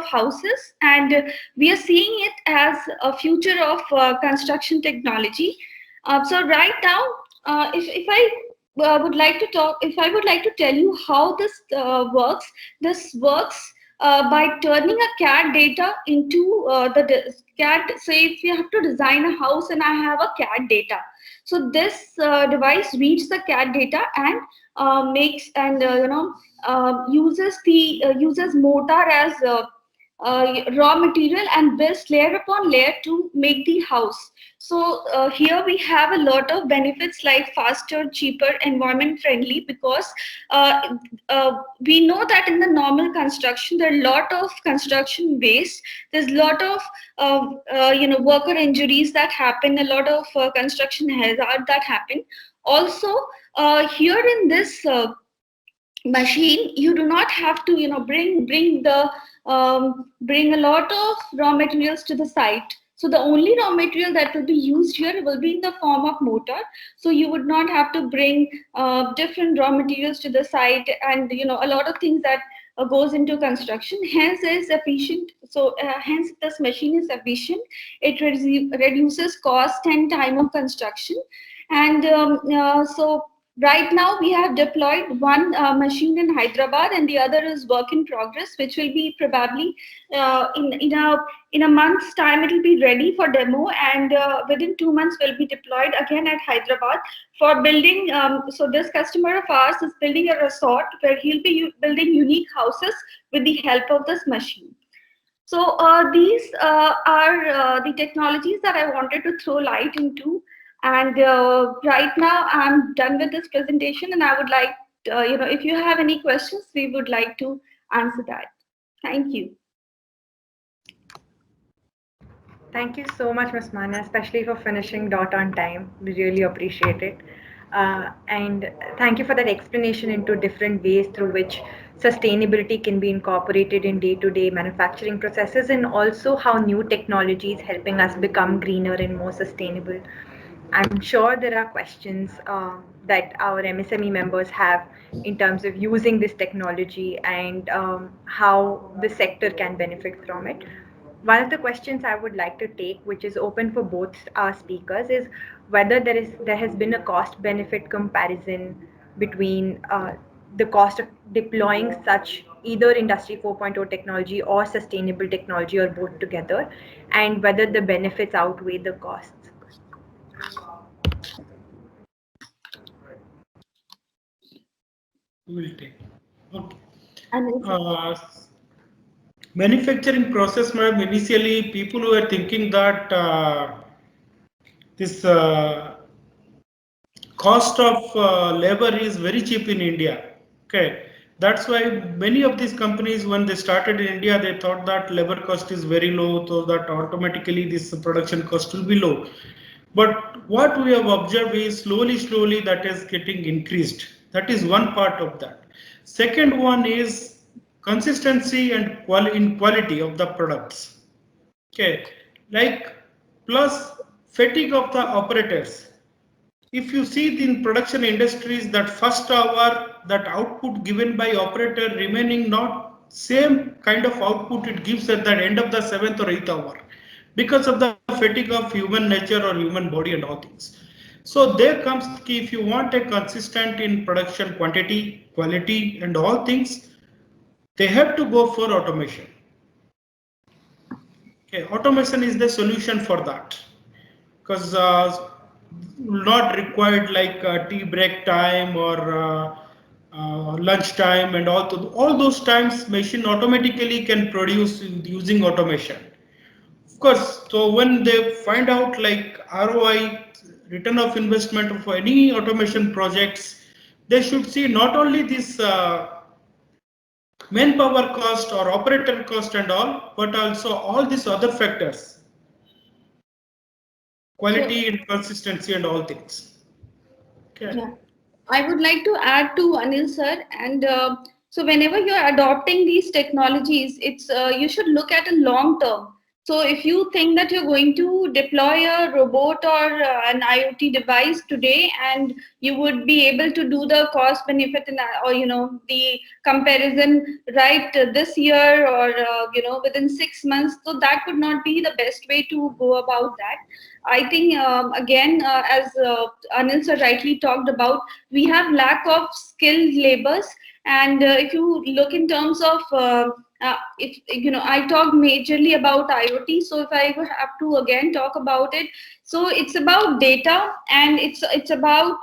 houses, and we are seeing it as a future of construction technology. So right now, if I would like to tell you how this works. This works by turning a CAD data into the CAD. Say if you have to design a house and I have a CAD data, so this device reads the CAD data and uses mortar as raw material and builds layer upon layer to make the house. So here we have a lot of benefits like faster, cheaper, environment friendly, because we know that in the normal construction there are a lot of construction waste. There's a lot of worker injuries that happen, a lot of construction hazard that happen. Also here in this machine, you do not have to bring a lot of raw materials to the site. So the only raw material that will be used here will be in the form of mortar. So you would not have to bring different raw materials to the site, and a lot of things that goes into construction. Hence is efficient. So hence this machine is efficient. It reduces cost and time of construction. And so right now we have deployed one machine in Hyderabad, and the other is work in progress, which will be probably in a month's time it will be ready for demo, and within 2 months will be deployed again at Hyderabad for building. So this customer of ours is building a resort where he'll be building unique houses with the help of this machine. So these are the technologies that I wanted to throw light into. And right now I'm done with this presentation, and I would like, if you have any questions, we would like to answer that. Thank you. Thank you so much, Ms. Mana, especially for finishing dot on time. We really appreciate it. And thank you for that explanation into different ways through which sustainability can be incorporated in day-to-day manufacturing processes, and also how new technology is helping us become greener and more sustainable. I'm sure there are questions that our MSME members have in terms of using this technology and how the sector can benefit from it. One of the questions I would like to take, which is open for both our speakers, is whether there has been a cost-benefit comparison between the cost of deploying such either Industry 4.0 technology or sustainable technology, or both together, and whether the benefits outweigh the costs. Will take. Okay. And Manufacturing process, ma'am, initially people were thinking that this cost of labor is very cheap in India. Okay, that's why many of these companies, when they started in India, they thought that labor cost is very low, so that automatically this production cost will be low. But what we have observed is slowly that is getting increased. That is one part of that. Second one is consistency and quality of the products. Okay, like plus fatigue of the operators. If you see in production industries, that first hour, that output given by operator remaining not same kind of output it gives at the end of the 7th or 8th hour, because of the fatigue of human nature or human body and all things. So there comes key, if you want a consistent in production quantity, quality and all things, they have to go for automation. Okay, automation is the solution for that, because not required like tea break time or lunch time, and all those times machine automatically can produce using automation. Of course, so when they find out like ROI, return of investment for any automation projects, they should see not only this manpower cost or operator cost and all, but also all these other factors, quality and consistency and all things. Okay. Yeah. I would like to add to Anil sir, and so whenever you are adopting these technologies, it's you should look at a long term. So if you think that you're going to deploy a robot or an IoT device today, and you would be able to do the cost benefit and or the comparison right this year or within 6 months, so that would not be the best way to go about that. I think again, as Anil sir rightly talked about, we have lack of skilled laborers, and if you look in terms of if I talk majorly about IoT, so if I have to again talk about it, so it's about data, and it's about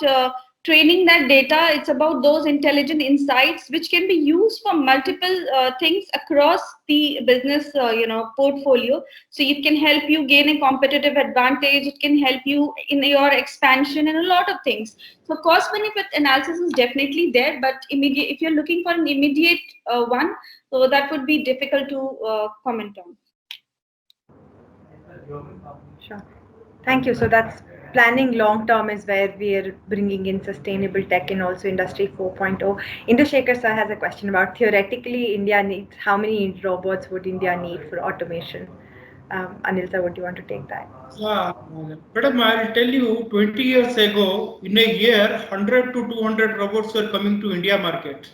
training that data. It's about those intelligent insights which can be used for multiple things across the business portfolio. So it can help you gain a competitive advantage. It can help you in your expansion and a lot of things. So cost benefit analysis is definitely there, but if you're looking for an immediate one, so that would be difficult to comment on. Sure. Thank you. So that's planning long term is where we are bringing in sustainable tech and also Industry 4.0. Indushekar sir has a question about theoretically India needs, how many robots would India need for automation? Anil sir, would you want to take that? Madam, I'll tell you, 20 years ago, in a year, 100 to 200 robots were coming to India market.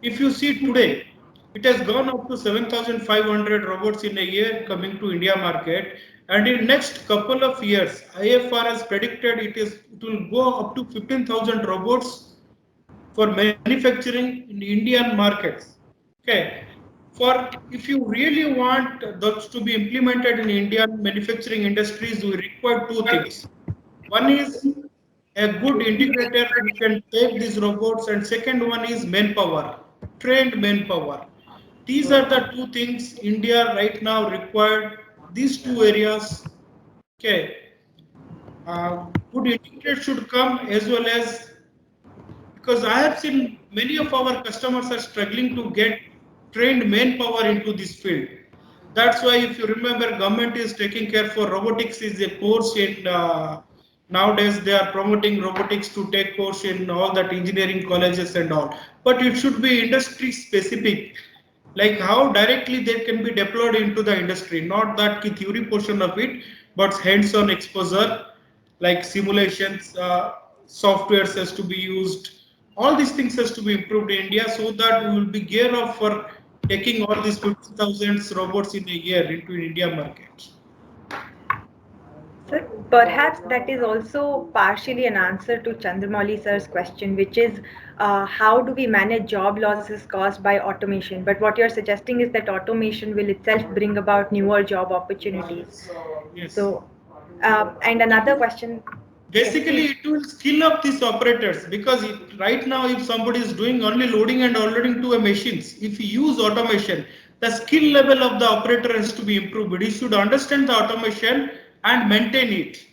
If you see today, it has gone up to 7,500 robots in a year coming to India market. And in next couple of years, IFR has predicted it will go up to 15,000 robots for manufacturing in Indian markets. Okay. For if you really want those to be implemented in Indian manufacturing industries, we require two things. One is a good integrator who can take these robots, and second one is manpower, trained manpower. These are the two things India right now required. These two areas. Okay. Good integrator should come, as well as, because I have seen many of our customers are struggling to get trained manpower into this field. That's why, if you remember, government is taking care for robotics is a course in nowadays they are promoting robotics to take course in all that engineering colleges and all. But it should be industry specific, like how directly they can be deployed into the industry, not that theory portion of it, but hands-on exposure, like simulations, softwares has to be used. All these things has to be improved in India, so that we will be gear up for taking all these 50,000 robots in a year into India market. Sir, perhaps that is also partially an answer to Chandramouli sir's question, which is how do we manage job losses caused by automation? But what you're suggesting is that automation will itself bring about newer job opportunities. Yes. So, and another question. Basically, it will skill up these operators, because right now, if somebody is doing only loading and unloading to a machines, if you use automation, the skill level of the operator has to be improved. He should understand the automation and maintain it.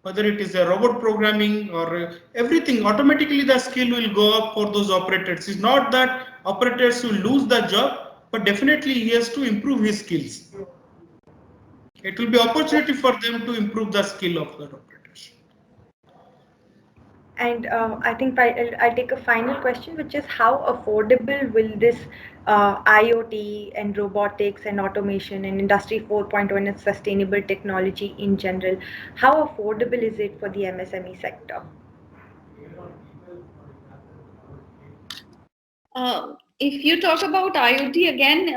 Whether it is a robot programming or everything, automatically the skill will go up for those operators. It's not that operators will lose the job, but definitely he has to improve his skills. It will be opportunity for them to improve the skill of the operators. And I think I'll take a final question, which is how affordable will this IoT and robotics and automation and Industry 4.0 and sustainable technology in general, how affordable is it for the MSME sector? If you talk about IoT again,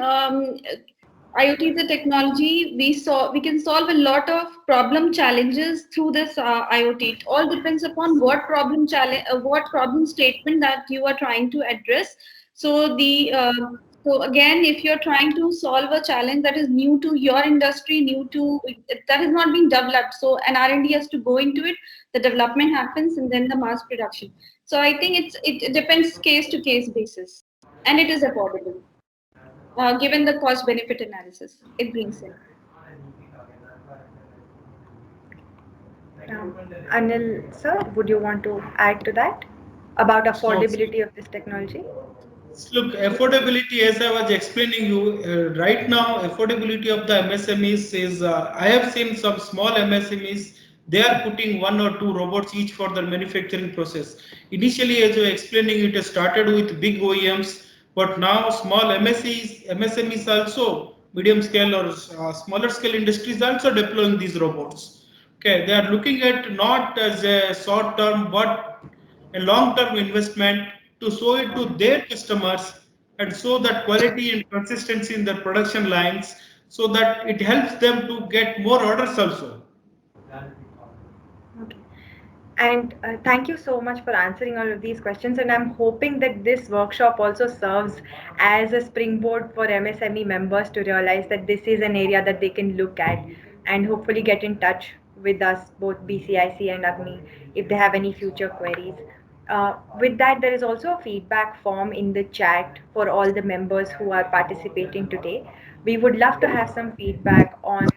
IoT is a technology we can solve a lot of problem challenges through this IoT. It all depends upon what problem statement that you are trying to address. So so again, if you're trying to solve a challenge that is new to your industry, that has not been developed, so an R&D has to go into it. The development happens and then the mass production. So I think it depends case to case basis, and it is affordable. Given the cost benefit analysis, it brings in. Anil sir, would you want to add to that about affordability of this technology? Look, affordability, as I was explaining you, right now, affordability of the MSMEs is, I have seen some small MSMEs, they are putting 1 or 2 robots each for their manufacturing process. Initially, as you were explaining, it has started with big OEMs, but now small MSMEs also, medium scale or smaller scale industries also deploying these robots. Okay, they are looking at not as a short term, but a long term investment to show it to their customers and show that quality and consistency in their production lines, so that it helps them to get more orders also. Okay. And thank you so much for answering all of these questions. And I'm hoping that this workshop also serves as a springboard for MSME members to realize that this is an area that they can look at and hopefully get in touch with us, both BCIC and AGNI, if they have any future queries. With that, there is also a feedback form in the chat for all the members who are participating today. We would love to have some feedback on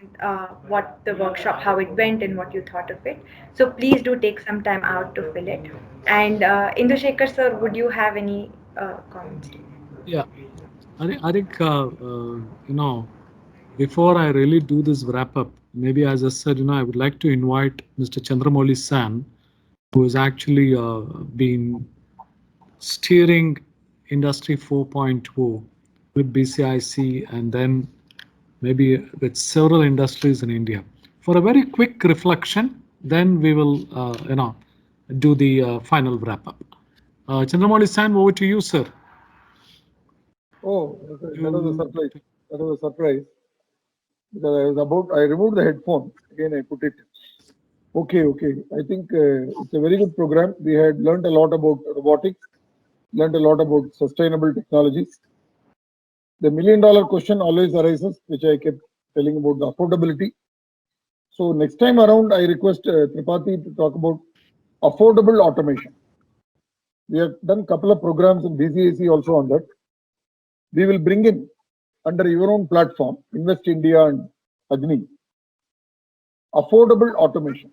what the workshop, how it went and what you thought of it. So please do take some time out to fill it. And Indu Shekhar sir, would you have any comments? Yeah, I think before I really do this wrap up, maybe as I said, I would like to invite Mr. Chandramouli San, who has actually been steering Industry 4.0 with BCIC and then maybe with several industries in India. For a very quick reflection, then we will, do the final wrap up. Chandramouli San, over to you, sir. Oh, that was a surprise. That was a surprise. Because I removed the headphone. Again, I put it. Okay. I think it's a very good program. We had learned a lot about robotics, learned a lot about sustainable technologies. The million-dollar question always arises, which I kept telling about the affordability. So next time around, I request Tripathi to talk about affordable automation. We have done a couple of programs in BCAC also on that. We will bring in under your own platform, Invest India and Agni, affordable automation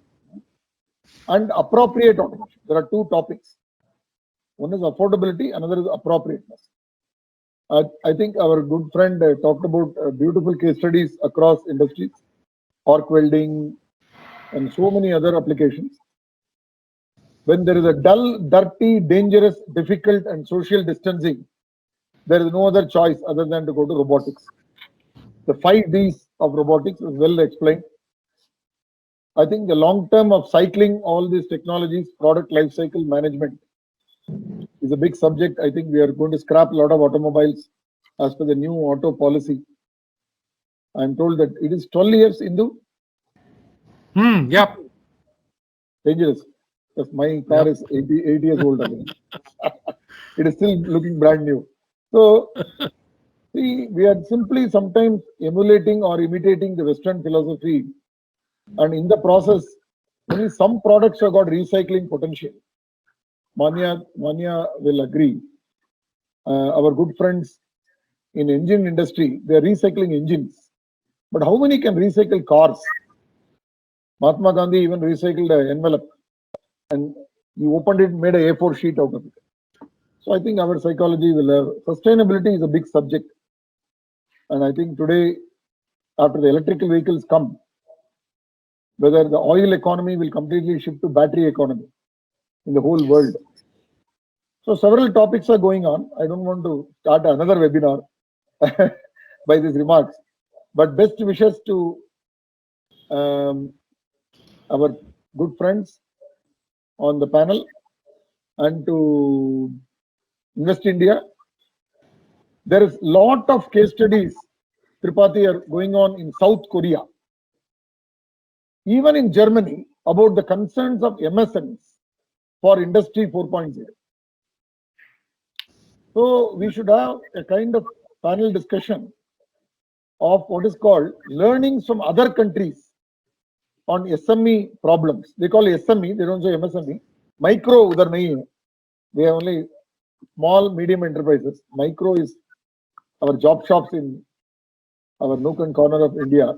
and appropriate automation. There are two topics. One is affordability, another is appropriateness. I think our good friend talked about beautiful case studies across industries, arc welding, and so many other applications. When there is a dull, dirty, dangerous, difficult, and social distancing, there is no other choice other than to go to robotics. The 5 Ds of robotics is well explained. I think the long term of cycling all these technologies, product life cycle management is a big subject. I think we are going to scrap a lot of automobiles as per the new auto policy. I'm told that it is 12 years, Indu. Yep. Dangerous. Because my car is 8 years old again. It is still looking brand new. So, see, we are simply sometimes emulating or imitating the Western philosophy. And in the process, only some products have got recycling potential. Manya will agree. Our good friends in engine industry, they are recycling engines. But how many can recycle cars? Mahatma Gandhi even recycled an envelope and he opened it and made an A4 sheet out of it. So I think our psychology will have, sustainability is a big subject. And I think today, after the electrical vehicles come, whether the oil economy will completely shift to battery economy in the whole world. So several topics are going on. I don't want to start another webinar by these remarks, but best wishes to our good friends on the panel and to Invest India. There is lot of case studies, Tripathi, are going on in South Korea, even in Germany, about the concerns of MSMEs for Industry 4.0. So we should have a kind of panel discussion of what is called learnings from other countries on SME problems. They call it SME, they don't say MSME. Micro, udhar nahi hai. They have only small, medium enterprises. Micro is our job shops in our nook and corner of India.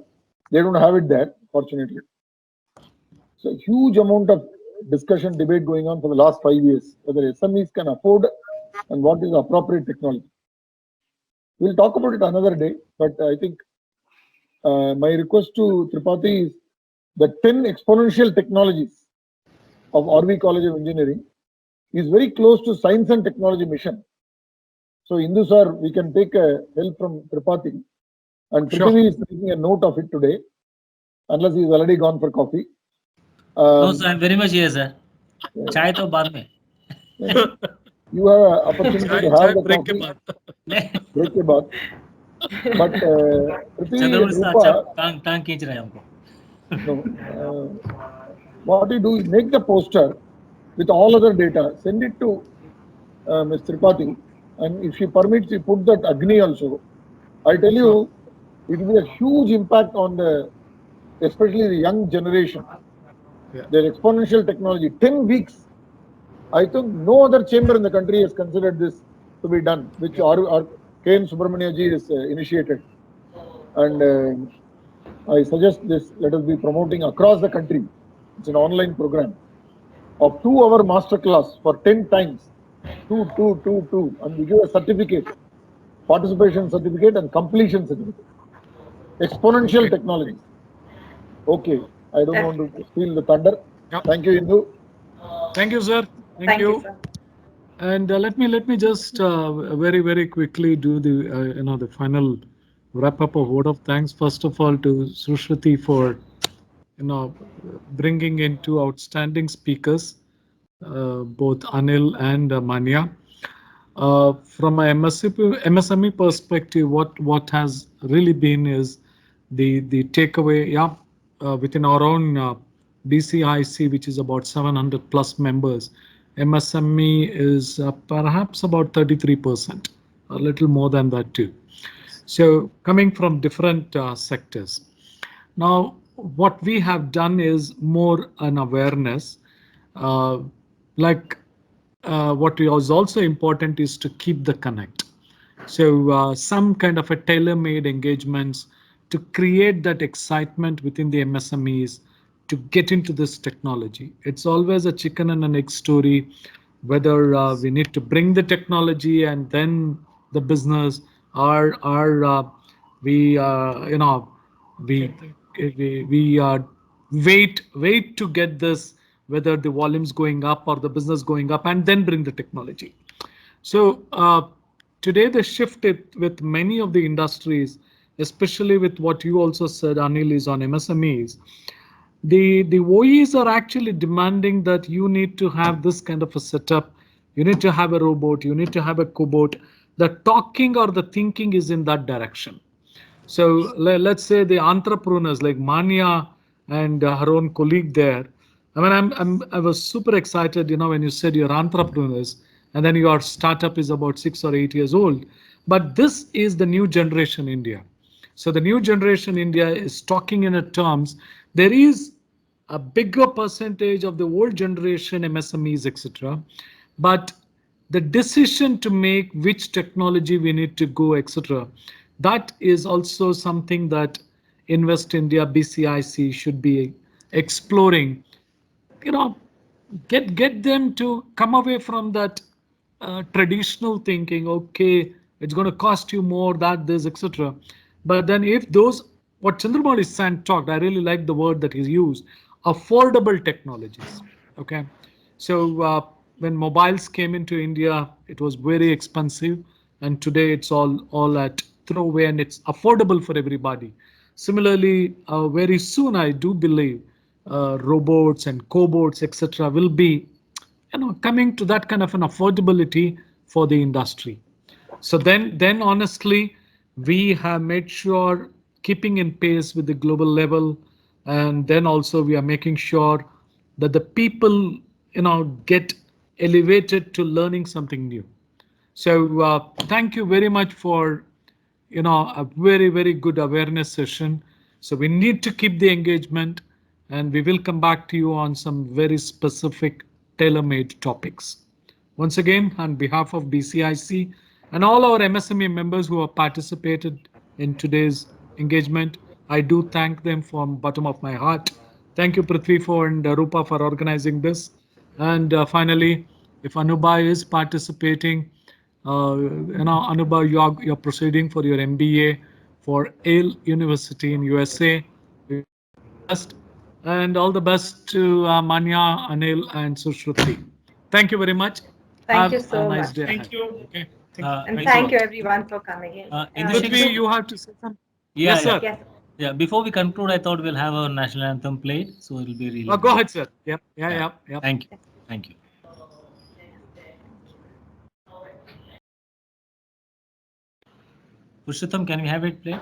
They don't have it there, fortunately. So huge amount of discussion, debate going on for the last 5 years, whether SMEs can afford and what is appropriate technology. We'll talk about it another day, but I think my request to Tripathi is the 10 exponential technologies of RV College of Engineering is very close to Science and Technology Mission. So Indu sir, we can take help from Tripathi, and Prithvi is taking a note of it today, unless he is already gone for coffee. No, sir, I'm very much here, sir. Chai to baad mein. You have an opportunity to have the coffee. Break ke baad. But Prithvi Chandramouli sir, Rupa, अच्छा टांग खींच रहे हैं हमको. no, what you do is make the poster with all other data, send it to Ms. Tripathi, and if she permits, you put that Agni also. I tell you, it will be a huge impact on the, especially the young generation. Their exponential technology, 10 weeks. I think no other chamber in the country has considered this to be done, which our K.N. Subramania ji is initiated. And I suggest this, let us be promoting across the country. It's an online program of 2-hour masterclass for 10 times. 2, and we give a certificate, participation certificate and completion certificate. Exponential technology. Okay, I don't want to steal the thunder. Thank you, Indu. Thank you, sir. Thank you. Sir. And let me just very quickly do the the final wrap up a word of thanks. First of all, to Sushruti for bringing in two outstanding speakers, both Anil and Manya. From a MSME perspective, what has really been is the takeaway. Yeah, within our own BCIC, which is about 700 plus members, MSME is perhaps about 33%, a little more than that too. So coming from different sectors. Now, what we have done is more an awareness, uh, like what is also important is to keep the connect. So some kind of a tailor-made engagements to create that excitement within the MSMEs to get into this technology. It's always a chicken and an egg story, whether we need to bring the technology and then the business, or we we we wait to get this, whether the volumes going up or the business going up, and then bring the technology. So today the shift with many of the industries, especially with what you also said, Anil, is on MSMEs. The OEs are actually demanding that you need to have this kind of a setup. You need to have a robot. You need to have a cobot. The talking or the thinking is in that direction. So let's say the entrepreneurs like Manya and her own colleague there. I mean, I was super excited, when you said you're entrepreneurs and then your startup is about 6 or 8 years old. But this is the new generation India. So the new generation India is talking in a terms. There is a bigger percentage of the old generation MSMEs, etc. But the decision to make which technology we need to go, etc. That is also something that Invest India BCIC should be exploring. Get them to come away from that traditional thinking. Okay, it's going to cost you more, that this, etc. But then if those, what Chandramouli San talked, I really like the word that he used, affordable technologies. Okay, so when mobiles came into India, it was very expensive, and today it's all at throwaway and it's affordable for everybody. Similarly, very soon I do believe robots and cobots, etc., will be coming to that kind of an affordability for the industry. So then honestly, we have made sure keeping in pace with the global level, and then also we are making sure that the people get elevated to learning something new. So thank you very much for a very good awareness session. So we need to keep the engagement, and we will come back to you on some very specific tailor-made topics. Once again, on behalf of BCIC and all our MSME members who have participated in today's engagement, I do thank them from bottom of my heart. Thank you, Prithvi, and Rupa for organizing this. And finally, if Anubha is participating, Anubha, you're proceeding for your MBA for Yale University in USA. Best, and all the best to Manya, Anil, and Sushruti. Thank you very much. Thank you Have so a nice much. day. Thank you. Okay. And Thanks a thank lot. you everyone for coming in. Prithvi, you have to say something. Yeah, Yes, sir. Yes. Yeah, before we conclude, I thought we'll have our national anthem played, so it'll be really. Go ahead, sir. Yep. Yeah. Thank you. Thank you. Purushottam, can we have it played?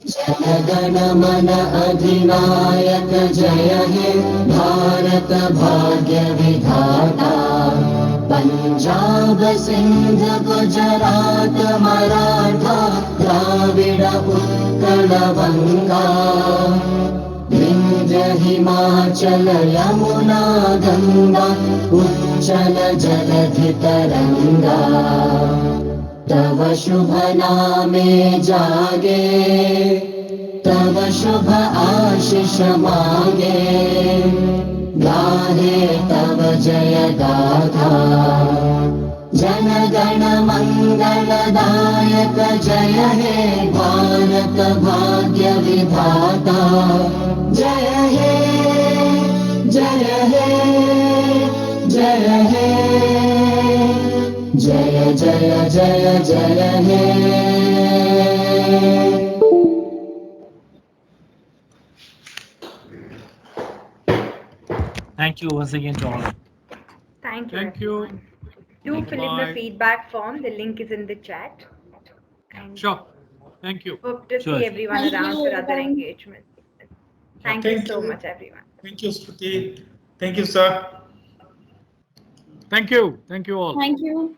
Jana Gana Mana अधिनायक जय हे भारत भाग्य विधाता पंजाब सिंध गुजरात मराठा द्राविड उत्कल बंगा विंध्य हिमाचल यमुना गंगा उच्चल जलधि तरंगा तव शुभ नामे जागे तव शुभ आशीष मांगे गाहे तव जय गाथा जनगण मंगलदायक जय हे भारत भाग्य विधाता जय हे जय हे जय हे जय जय जय जय हे Thank you once again to all. Thank you. Thank you. everyone. Do fill in the Bye. feedback form. The link is in the chat. And Sure. Thank you. hope to Sure. see everyone Thank around you, for other everyone. engagements. Thank you Thank so you. much, everyone. Thank you, Shruti. Thank you, sir. Thank you. Thank you all. Thank you.